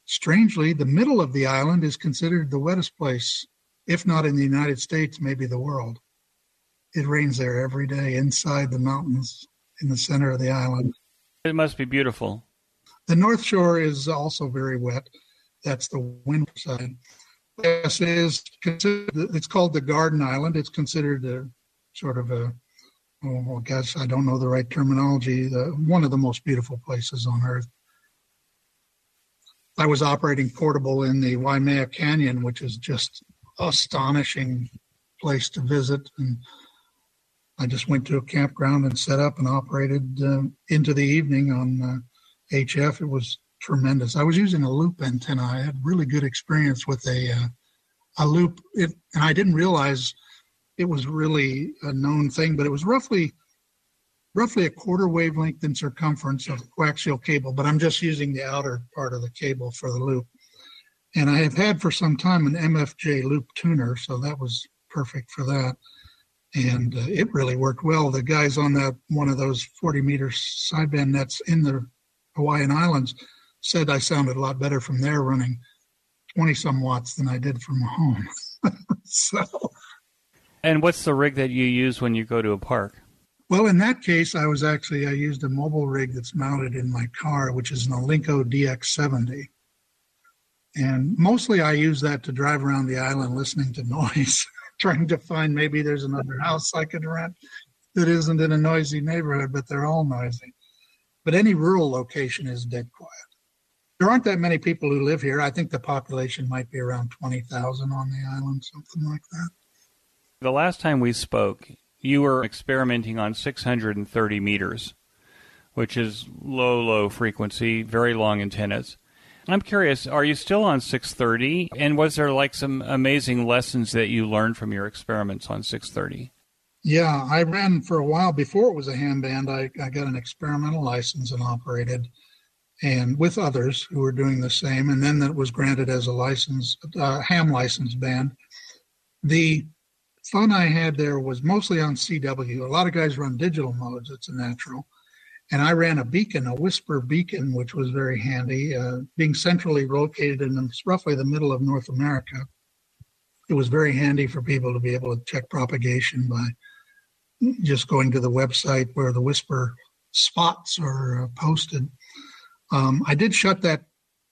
Strangely, the middle of the island is considered the wettest place, if not in the United States, maybe the world. It rains there every day inside the mountains in the center of the island. It must be beautiful. The North Shore is also very wet. That's the wind side. Yes, it's called the Garden Island. It's considered a sort of I guess I don't know the right terminology, one of the most beautiful places on Earth. I was operating portable in the Waimea Canyon, which is just astonishing place to visit. And I just went to a campground and set up and operated into the evening on HF. It was tremendous. I was using a loop antenna. I had really good experience with a loop, and I didn't realize it was really a known thing, but it was roughly roughly a quarter wavelength in circumference of the coaxial cable, but I'm just using the outer part of the cable for the loop. And I have had for some time an MFJ loop tuner, so that was perfect for that. And it really worked well. The guys on that one of those 40-meter sideband nets in the Hawaiian Islands said I sounded a lot better from there running 20-some watts than I did from home. So. And what's the rig that you use when you go to a park? Well, in that case, I used a mobile rig that's mounted in my car, which is an Olinko DX70. And mostly I use that to drive around the island listening to noise, trying to find maybe there's another house I could rent that isn't in a noisy neighborhood, but they're all noisy. But any rural location is dead quiet. There aren't that many people who live here. I think the population might be around 20,000 on the island, something like that. The last time we spoke, you were experimenting on 630 meters, which is low frequency, very long antennas. I'm curious, are you still on 630? And was there like some amazing lessons that you learned from your experiments on 630? Yeah, I ran for a while before it was a ham band. I got an experimental license and operated, and with others who were doing the same. And then that was granted as a license, ham license band. The fun I had there was mostly on CW. A lot of guys run digital modes. It's a natural. And I ran a beacon, a whisper beacon, which was very handy. Being centrally located in roughly the middle of North America, it was very handy for people to be able to check propagation by just going to the website where the whisper spots are posted. I did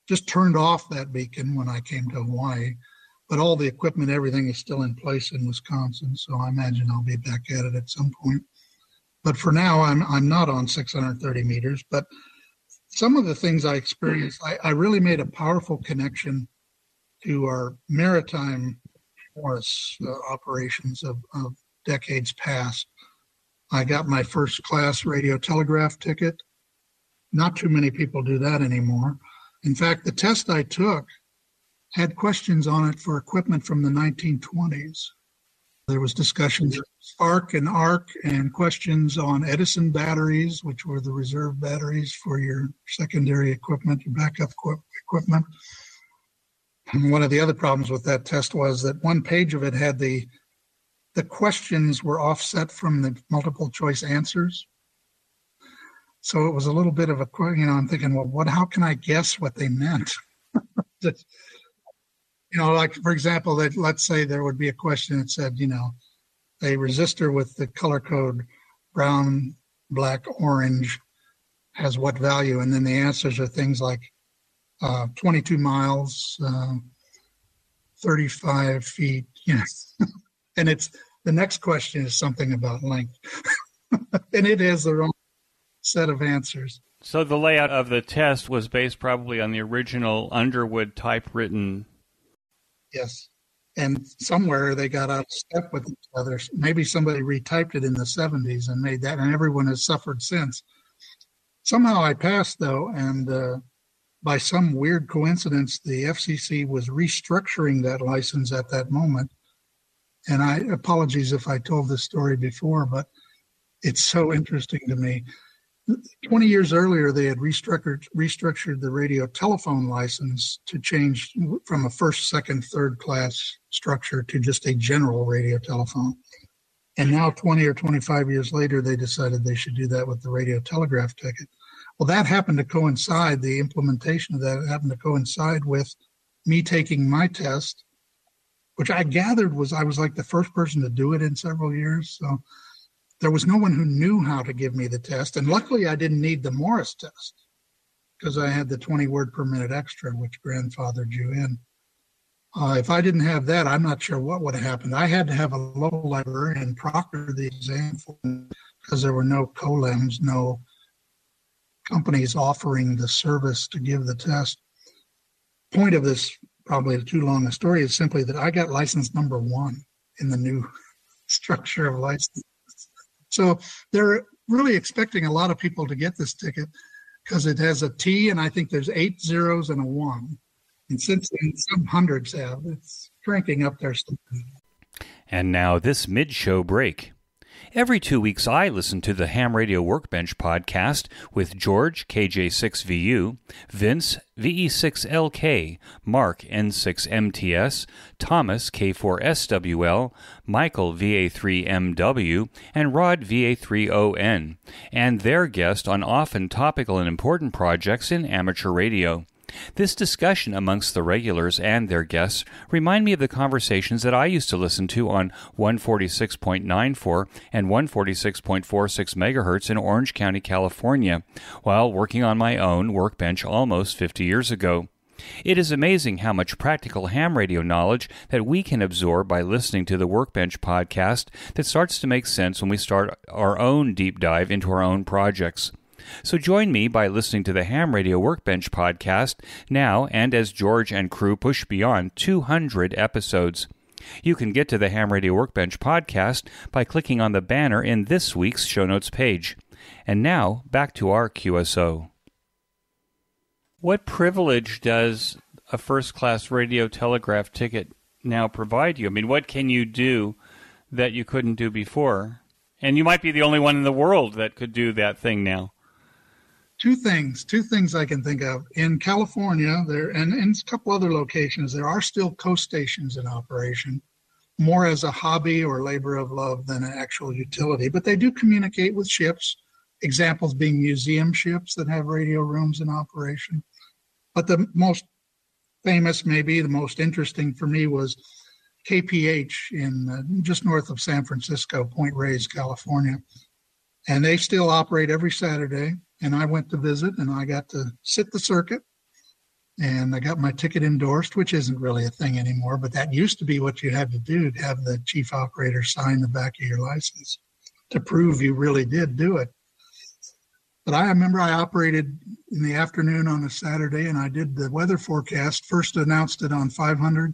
just turned off that beacon when I came to Hawaii, but all the equipment, everything is still in place in Wisconsin, so I imagine I'll be back at it at some point. But for now, I'm not on 630 meters. But some of the things I experienced, I really made a powerful connection to our maritime force operations of decades past. I got my first class radio telegraph ticket. Not too many people do that anymore. In fact, the test I took had questions on it for equipment from the 1920s. There was discussions of spark and arc and questions on Edison batteries, which were the reserve batteries for your secondary equipment, your backup equipment. And one of the other problems with that test was that one page of it had the questions were offset from the multiple choice answers. So it was a little bit of I'm thinking, well, how can I guess what they meant? Like, for example, let's say there would be a question that said, a resistor with the color code brown, black, orange has what value? And then the answers are things like 22 miles, 35 feet, And the next question is something about length. And it has their own set of answers. So the layout of the test was based probably on the original Underwood typewritten. Yes. And somewhere they got out of step with each other. Maybe somebody retyped it in the 70s and made that, and everyone has suffered since. Somehow I passed, though, and by some weird coincidence, the FCC was restructuring that license at that moment. And apologies if I told this story before, but it's so interesting to me. 20 years earlier, they had restructured the radio telephone license to change from a first, second, third class structure to just a general radio telephone. And now 20 or 25 years later, they decided they should do that with the radio telegraph ticket. Well, that happened to coincide, the implementation of that happened to coincide with me taking my test, which I gathered I was like the first person to do it in several years. So there was no one who knew how to give me the test. And luckily, I didn't need the Morris test because I had the 20 word per minute extra, which grandfathered you in. If I didn't have that, I'm not sure what would have happened. I had to have a local librarian proctor the exam for me because there were no COLEMs, no companies offering the service to give the test. Point of this, probably too long a story, is simply that I got license number 1 in the new structure of license. So they're really expecting a lot of people to get this ticket because it has a T, and I think there's 8 zeros and a 1. And since then, some hundreds have. It's cranking up their stuff. And now this mid-show break. Every 2 weeks, I listen to the Ham Radio Workbench podcast with George, KJ6VU, Vince, VE6LK, Mark, N6MTS, Thomas, K4SWL, Michael, VA3MW, and Rod, VA3ON, and their guest on often topical and important projects in amateur radio. This discussion amongst the regulars and their guests remind me of the conversations that I used to listen to on 146.94 and 146.46 megahertz in Orange County, California, while working on my own workbench almost 50 years ago. It is amazing how much practical ham radio knowledge that we can absorb by listening to the Workbench podcast that starts to make sense when we start our own deep dive into our own projects. So join me by listening to the Ham Radio Workbench podcast now and as George and crew push beyond 200 episodes. You can get to the Ham Radio Workbench podcast by clicking on the banner in this week's show notes page. And now, back to our QSO. What privilege does a first-class radio telegraph ticket now provide you? I mean, what can you do that you couldn't do before? And you might be the only one in the world that could do that thing now. Two things I can think of. In California, and in a couple other locations, there are still coast stations in operation, more as a hobby or labor of love than an actual utility. But they do communicate with ships, examples being museum ships that have radio rooms in operation. But the most famous, maybe the most interesting for me, was KPH in just north of San Francisco, Point Reyes, California. And they still operate every Saturday. And I went to visit, and I got to sit the circuit, and I got my ticket endorsed, which isn't really a thing anymore, but that used to be what you had to do, to have the chief operator sign the back of your license to prove you really did do it. But I remember I operated in the afternoon on a Saturday, and I did the weather forecast, first announced it on 500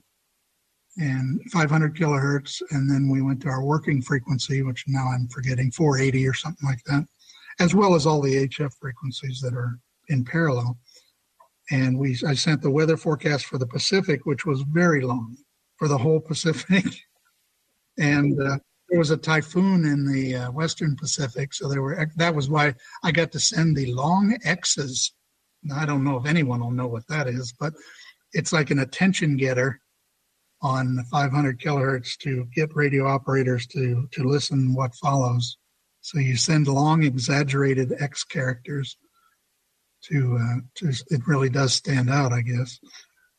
kilohertz, and then we went to our working frequency, which now I'm forgetting, 480 or something like that, as well as all the HF frequencies that are in parallel. And I sent the weather forecast for the Pacific, which was very long for the whole Pacific. And there was a typhoon in the Western Pacific. So that was why I got to send the long X's. Now, I don't know if anyone will know what that is, but it's like an attention getter on 500 kilohertz to get radio operators to listen what follows. So you send long, exaggerated X characters to it really does stand out, I guess.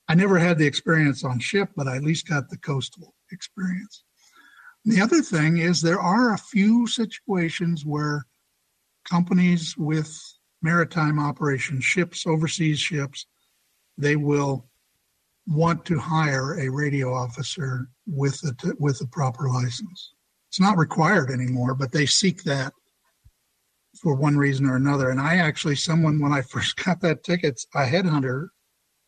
I never had the experience on ship, but I at least got the coastal experience. The other thing is there are a few situations where companies with maritime operations, ships, overseas ships, they will want to hire a radio officer with a proper license. It's not required anymore, but they seek that for one reason or another. And when I first got that ticket, a headhunter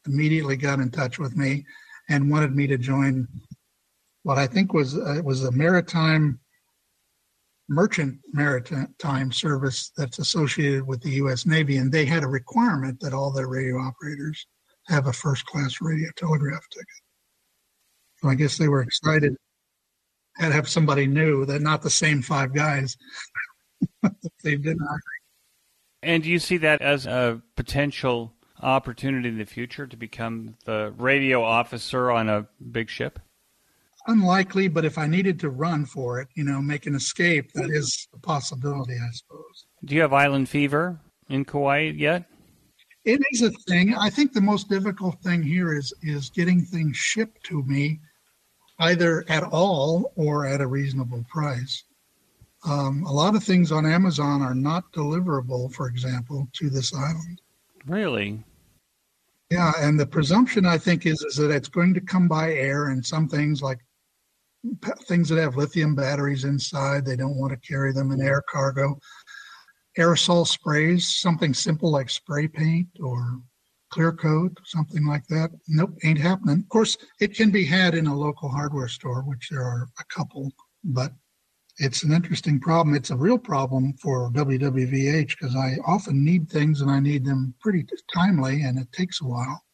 immediately got in touch with me and wanted me to join what I think was a merchant maritime service that's associated with the U.S. Navy. And they had a requirement that all their radio operators have a first-class radio telegraph ticket. So I guess they were excited and have somebody new, that not the same five guys they've been hiring. And do you see that as a potential opportunity in the future to become the radio officer on a big ship? Unlikely, but if I needed to run for it, make an escape, that is a possibility, I suppose. Do you have island fever in Kauai yet? It is a thing. I think the most difficult thing here is getting things shipped to me, either at all or at a reasonable price. A lot of things on Amazon are not deliverable, for example, to this island. Really? Yeah, and the presumption, I think, is that it's going to come by air, and some things like things that have lithium batteries inside, they don't want to carry them in air cargo. Aerosol sprays, something simple like spray paint or clear coat, something like that. Nope, ain't happening. Of course, it can be had in a local hardware store, which there are a couple, but it's an interesting problem. It's a real problem for WWVH because I often need things and I need them pretty timely, and it takes a while,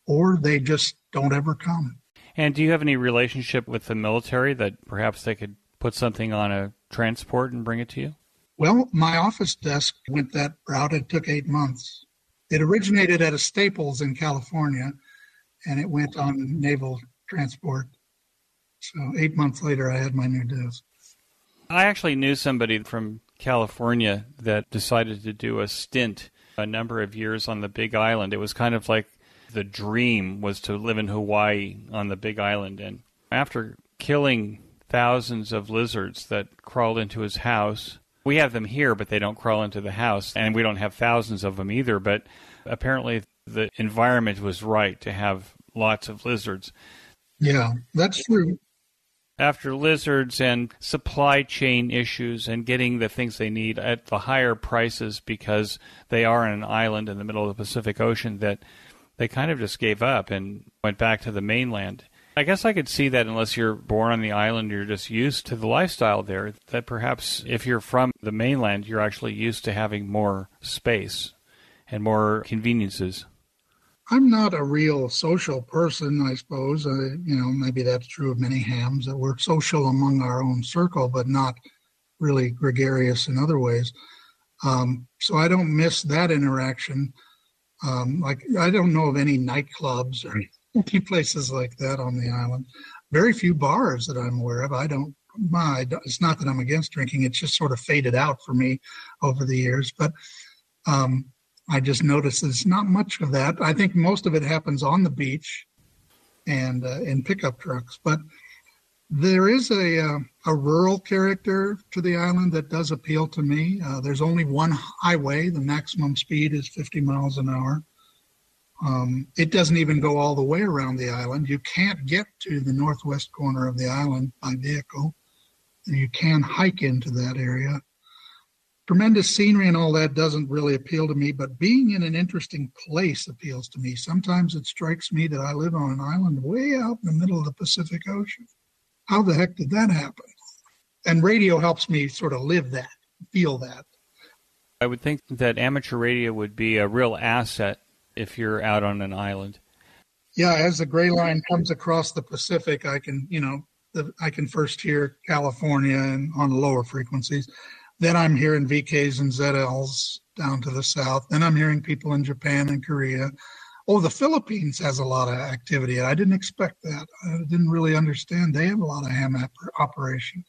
or they just don't ever come. And do you have any relationship with the military that perhaps they could put something on a transport and bring it to you? Well, my office desk went that route. It took 8 months. It originated at a Staples in California, and it went on naval transport. So 8 months later, I had my new desk. I actually knew somebody from California that decided to do a stint a number of years on the Big Island. It was kind of like the dream was to live in Hawaii on the Big Island. And after killing thousands of lizards that crawled into his house, we have them here, but they don't crawl into the house. And we don't have thousands of them either. But apparently the environment was right to have lots of lizards. Yeah, that's true. After lizards and supply chain issues and getting the things they need at the higher prices because they are on an island in the middle of the Pacific Ocean, that they kind of just gave up and went back to the mainland. I guess I could see that unless you're born on the island, you're just used to the lifestyle there, that perhaps if you're from the mainland, you're actually used to having more space and more conveniences. I'm not a real social person, I suppose. Maybe that's true of many hams, that we're social among our own circle, but not really gregarious in other ways. So I don't miss that interaction. I don't know of any nightclubs or any places like that on the island. Very few bars that I'm aware of. It's not that I'm against drinking. It's just sort of faded out for me over the years. But I just noticed there's not much of that. I think most of it happens on the beach and in pickup trucks. But there is a rural character to the island that does appeal to me. There's only one highway. The maximum speed is 50 miles an hour. It doesn't even go all the way around the island. You can't get to the northwest corner of the island by vehicle. You can hike into that area. Tremendous scenery and all that doesn't really appeal to me, but being in an interesting place appeals to me. Sometimes it strikes me that I live on an island way out in the middle of the Pacific Ocean. How the heck did that happen? And radio helps me sort of live that, feel that. I would think that amateur radio would be a real asset if you're out on an island. Yeah, as the gray line comes across the Pacific, I can first hear California and on the lower frequencies. Then I'm hearing VKs and ZLs down to the south. Then I'm hearing people in Japan and Korea. Oh, the Philippines has a lot of activity. I didn't expect that. I didn't really understand. They have a lot of ham operation.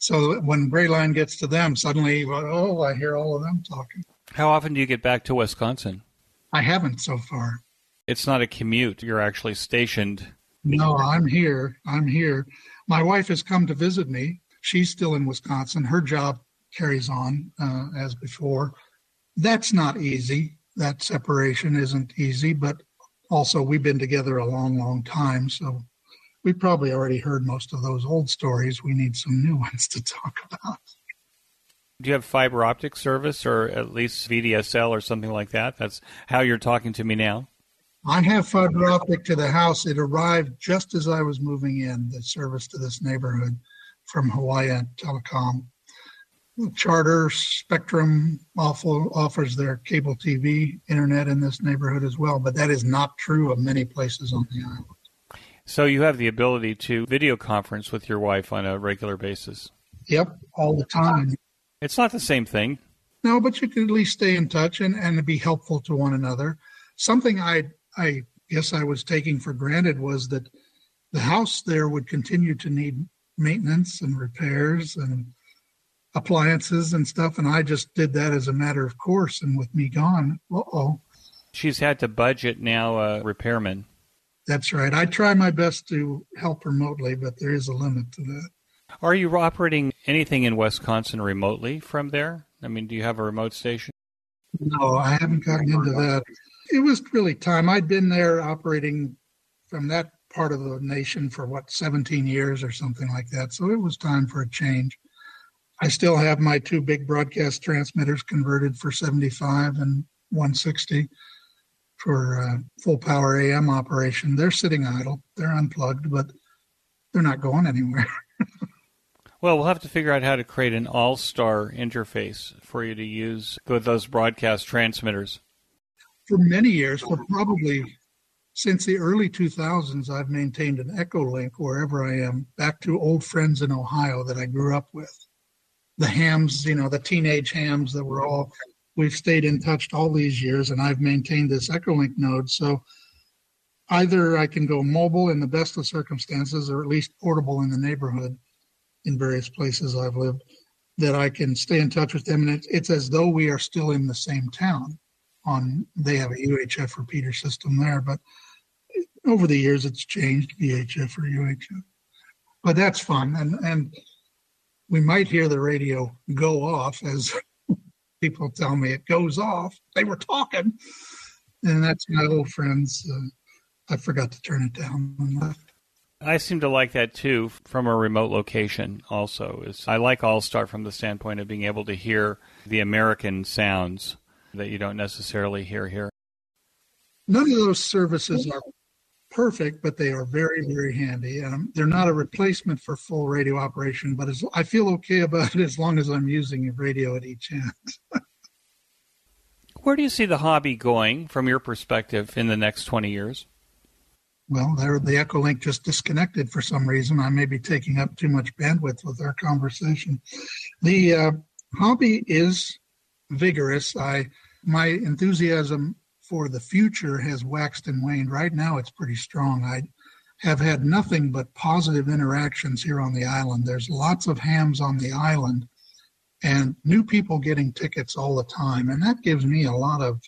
So when Gray Line gets to them, suddenly, I hear all of them talking. How often do you get back to Wisconsin? I haven't so far. It's not a commute. You're actually stationed. No, I'm here. My wife has come to visit me. She's still in Wisconsin. Her job carries on as before. That's not easy. That separation isn't easy, but also we've been together a long, long time, so we probably already heard most of those old stories. We need some new ones to talk about. Do you have fiber optic service or at least VDSL or something like that? That's how you're talking to me now? I have fiber optic to the house. It arrived just as I was moving in, the service to this neighborhood from Hawaii Telecom. Charter Spectrum offers their cable TV internet in this neighborhood as well, but that is not true of many places on the island. So you have the ability to video conference with your wife on a regular basis? Yep, all the time. It's not the same thing. No, but you can at least stay in touch and be helpful to one another. Something I guess I was taking for granted was that the house there would continue to need maintenance and repairs and appliances and stuff, and I just did that as a matter of course, and with me gone, She's had to budget now a repairman. That's right. I try my best to help remotely, but there is a limit to that. Are you operating anything in Wisconsin remotely from there? I mean, do you have a remote station? No, I haven't gotten into that. It was really time. I'd been there operating from that part of the nation for 17 years or something like that, so it was time for a change. I still have my two big broadcast transmitters converted for 75 and 160 for full power AM operation. They're sitting idle. They're unplugged, but they're not going anywhere. Well, we'll have to figure out how to create an all-star interface for you to use with those broadcast transmitters. For many years, for probably since the early 2000s, I've maintained an Echo link wherever I am, back to old friends in Ohio that I grew up with. The hams, the teenage hams that we've stayed in touch all these years, and I've maintained this Echo link node. So either I can go mobile in the best of circumstances, or at least portable in the neighborhood in various places I've lived, that I can stay in touch with them. And it's as though we are still in the same town. They have a UHF repeater system there, but over the years it's changed, VHF or UHF. But that's fun, and we might hear the radio go off, as people tell me it goes off. They were talking, and that's my old friends. I forgot to turn it down and left. I seem to like that too from a remote location also. I like All-Star from the standpoint of being able to hear the American sounds that you don't necessarily hear here. None of those services are perfect, but they are very, very handy. And they're not a replacement for full radio operation, but I feel okay about it as long as I'm using a radio at each end. Where do you see the hobby going from your perspective in the next 20 years? Well, the Echo Link just disconnected for some reason. I may be taking up too much bandwidth with our conversation. The hobby is vigorous. My enthusiasm for the future has waxed and waned. Right now, it's pretty strong. I have had nothing but positive interactions here on the island. There's lots of hams on the island and new people getting tickets all the time. And that gives me a lot of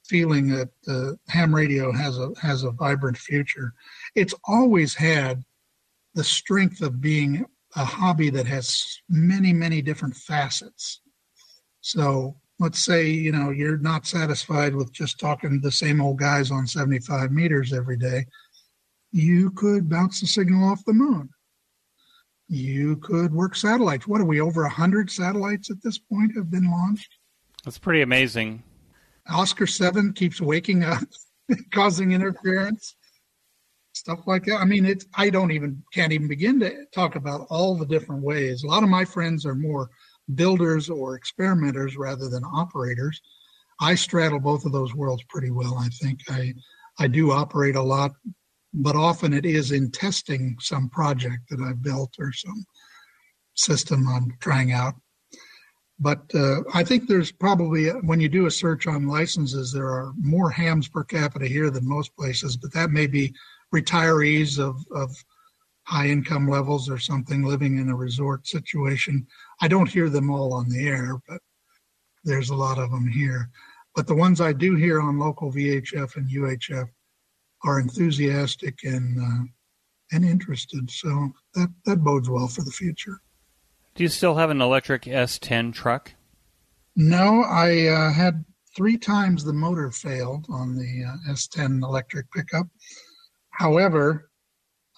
feeling that ham radio has a vibrant future. It's always had the strength of being a hobby that has many, many different facets. So let's say, you're not satisfied with just talking to the same old guys on 75 meters every day. You could bounce the signal off the moon. You could work satellites. What are we, over 100 satellites at this point have been launched? That's pretty amazing. Oscar 7 keeps waking up, causing interference, stuff like that. I mean, can't even begin to talk about all the different ways. A lot of my friends are more builders or experimenters rather than operators. I straddle both of those worlds pretty well, I think. I do operate a lot, but often it is in testing some project that I've built or some system I'm trying out. But I think there's probably, when you do a search on licenses, there are more hams per capita here than most places, but that may be retirees of high income levels or something living in a resort situation. I don't hear them all on the air, but there's a lot of them here. But the ones I do hear on local VHF and UHF are enthusiastic and interested. So that bodes well for the future. Do you still have an electric S10 truck? No, I had 3 times the motor failed on the S10 electric pickup. However,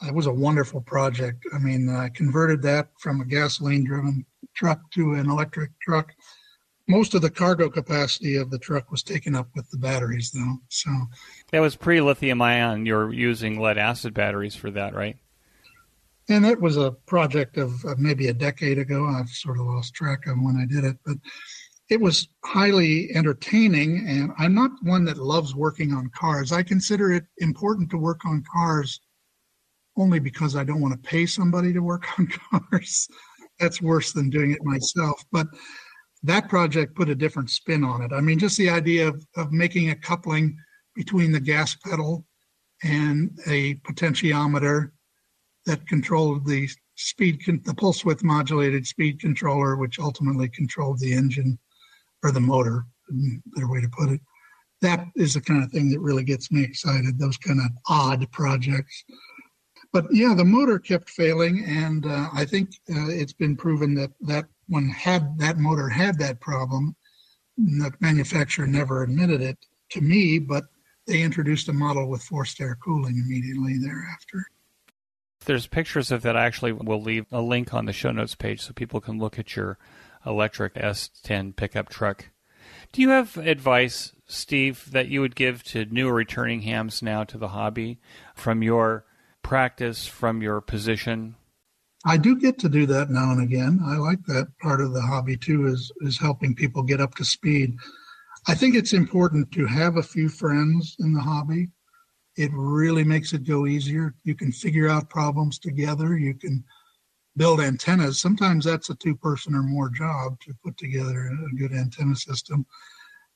it was a wonderful project. I mean, I converted that from a gasoline-driven truck to an electric truck. Most of the cargo capacity of the truck was taken up with the batteries, though. So that was pre-lithium ion. You're using lead-acid batteries for that, right? And it was a project of maybe a decade ago. I've sort of lost track of when I did it, but it was highly entertaining. And I'm not one that loves working on cars. I consider it important to work on cars only because I don't want to pay somebody to work on cars. That's worse than doing it myself. But that project put a different spin on it. I mean, just the idea of making a coupling between the gas pedal and a potentiometer that controlled the speed, the pulse width modulated speed controller, which ultimately controlled the engine or the motor, better way to put it. That is the kind of thing that really gets me excited, those kind of odd projects. But yeah, the motor kept failing, and I think it's been proven that motor had that problem. The manufacturer never admitted it to me, but they introduced a model with forced air cooling immediately thereafter. There's pictures of that. I actually will leave a link on the show notes page so people can look at your electric S10 pickup truck. Do you have advice, Steve, that you would give to new or returning hams now to the hobby from your practice, from your position? I do get to do that now and again. I like that part of the hobby too, is helping people get up to speed. I think it's important to have a few friends in the hobby. It really makes it go easier. You can figure out problems together. You can build antennas. Sometimes that's a two-person or more job to put together a good antenna system.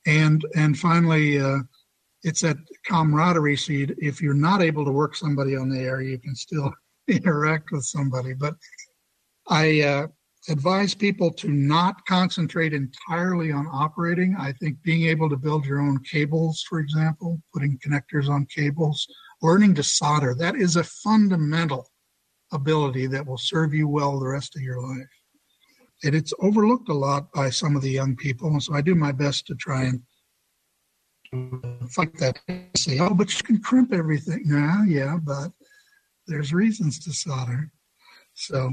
And finally, it's that camaraderie. So if you're not able to work somebody on the air, you can still interact with somebody. But I advise people to not concentrate entirely on operating. I think being able to build your own cables, for example, putting connectors on cables, learning to solder, that is a fundamental ability that will serve you well the rest of your life. And it's overlooked a lot by some of the young people. And so I do my best to try and fight that. Say, oh, but you can crimp everything. Yeah, but there's reasons to solder. So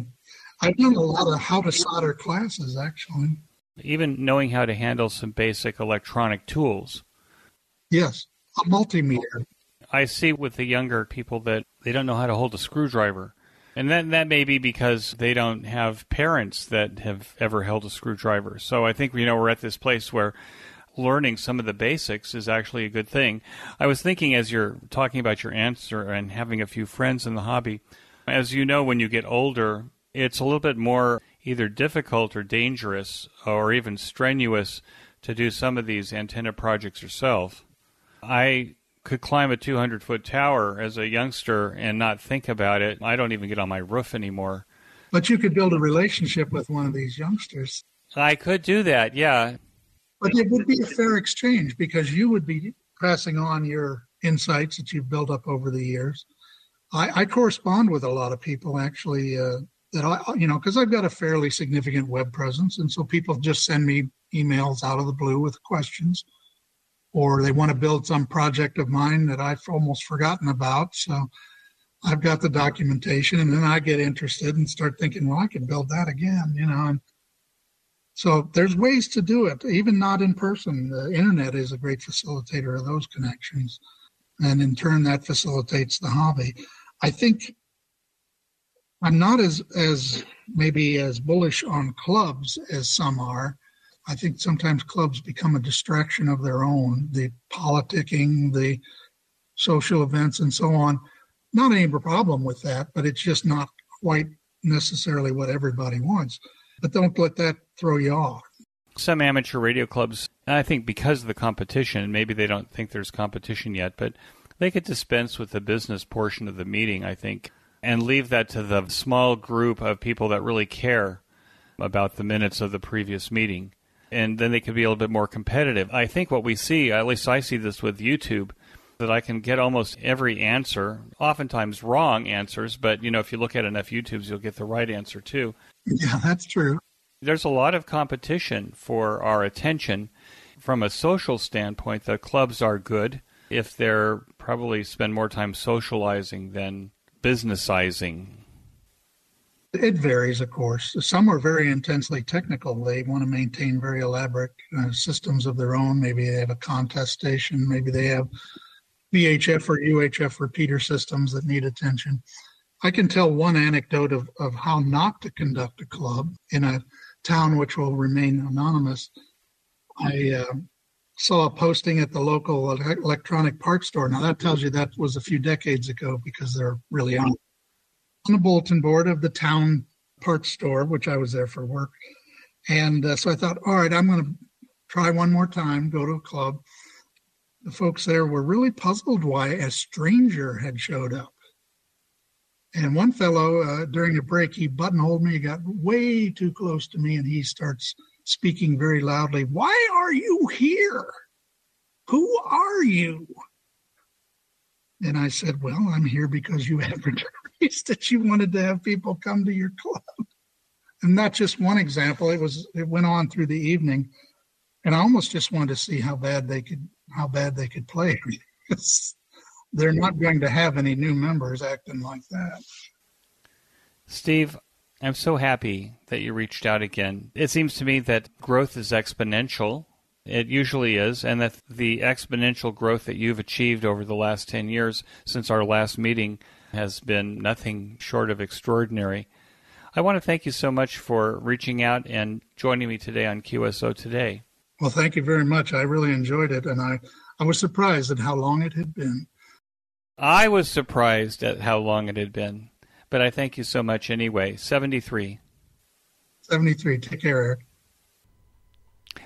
I've done a lot of how to solder classes, actually. Even knowing how to handle some basic electronic tools. Yes, a multimeter. I see with the younger people that they don't know how to hold a screwdriver. And that may be because they don't have parents that have ever held a screwdriver. So I think, we're at this place where learning some of the basics is actually a good thing. I was thinking as you're talking about your answer and having a few friends in the hobby, as you know, when you get older, it's a little bit more either difficult or dangerous or even strenuous to do some of these antenna projects yourself. I could climb a 200-foot tower as a youngster and not think about it. I don't even get on my roof anymore. But you could build a relationship with one of these youngsters. I could do that, yeah. But it would be a fair exchange because you would be passing on your insights that you've built up over the years. I correspond with a lot of people, actually, because I've got a fairly significant web presence. And so people just send me emails out of the blue with questions, or they want to build some project of mine that I've almost forgotten about. So I've got the documentation, and then I get interested and start thinking, well, I could build that again, And so there's ways to do it, even not in person. The internet is a great facilitator of those connections. And in turn, that facilitates the hobby. I think I'm not as maybe as bullish on clubs as some are. I think sometimes clubs become a distraction of their own, the politicking, the social events, and so on. Not any problem with that, but it's just not quite necessarily what everybody wants. But don't let that throw you off. Some amateur radio clubs, I think because of the competition, maybe they don't think there's competition yet, but they could dispense with the business portion of the meeting, I think, and leave that to the small group of people that really care about the minutes of the previous meeting. And then they could be a little bit more competitive. I think what we see, at least I see this with YouTube, that I can get almost every answer, oftentimes wrong answers, but, if you look at enough YouTubes, you'll get the right answer too. Yeah, that's true. There's a lot of competition for our attention. From a social standpoint, the clubs are good if they're probably spend more time socializing than businessizing. It varies, of course. Some are very intensely technical. They want to maintain very elaborate systems of their own. Maybe they have a contest station. Maybe they have VHF or UHF repeater systems that need attention. I can tell one anecdote of how not to conduct a club in a town which will remain anonymous. I saw a posting at the local electronic parts store. Now that tells you that was a few decades ago because they're really on the bulletin board of the town parts store, which I was there for work. And so I thought, all right, I'm going to try one more time, go to a club. The folks there were really puzzled why a stranger had showed up. And one fellow, during a break, he buttonholed me, he got way too close to me, and he starts speaking very loudly, "Why are you here? Who are you?" And I said, "Well, I'm here because you advertised that you wanted to have people come to your club." And that's just one example. It went on through the evening, and I almost just wanted to see how bad they could play. They're not going to have any new members acting like that. Steve, I'm so happy that you reached out again. It seems to me that growth is exponential. It usually is, and that the exponential growth that you've achieved over the last 10 years since our last meeting has been nothing short of extraordinary. I want to thank you so much for reaching out and joining me today on QSO Today. Well, thank you very much. I really enjoyed it, and I was surprised at how long it had been. I was surprised at how long it had been, but I thank you so much anyway. 73. 73. Take care, Eric.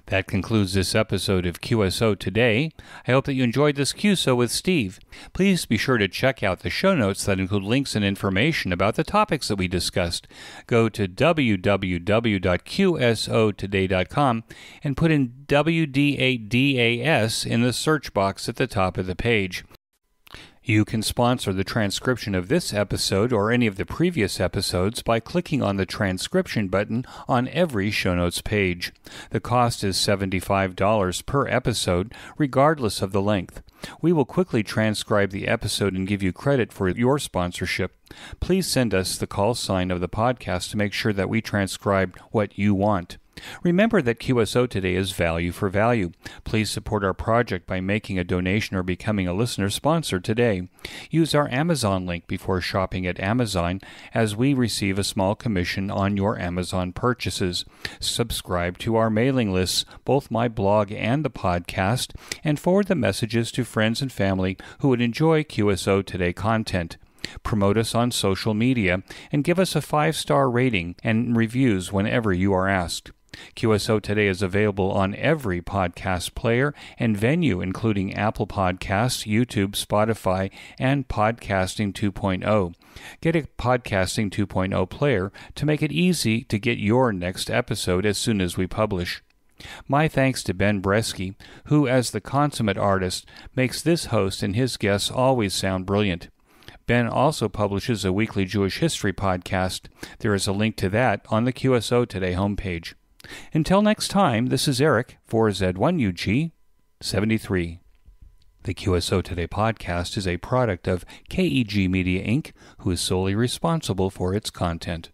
That concludes this episode of QSO Today. I hope that you enjoyed this QSO with Steve. Please be sure to check out the show notes that include links and information about the topics that we discussed. Go to www.qsotoday.com and put in WD8DAS in the search box at the top of the page. You can sponsor the transcription of this episode or any of the previous episodes by clicking on the transcription button on every show notes page. The cost is $75 per episode, regardless of the length. We will quickly transcribe the episode and give you credit for your sponsorship. Please send us the call sign of the podcast to make sure that we transcribe what you want. Remember that QSO Today is value for value. Please support our project by making a donation or becoming a listener sponsor today. Use our Amazon link before shopping at Amazon, as we receive a small commission on your Amazon purchases. Subscribe to our mailing lists, both my blog and the podcast, and forward the messages to friends and family who would enjoy QSO Today content. Promote us on social media and give us a 5-star rating and reviews whenever you are asked. QSO Today is available on every podcast player and venue, including Apple Podcasts, YouTube, Spotify, and Podcasting 2.0. Get a Podcasting 2.0 player to make it easy to get your next episode as soon as we publish. My thanks to Ben Bresky, who, as the consummate artist, makes this host and his guests always sound brilliant. Ben also publishes a weekly Jewish history podcast. There is a link to that on the QSO Today homepage. Until next time, this is Eric for Z1UG 73. The QSO Today podcast is a product of KEG Media Inc., who is solely responsible for its content.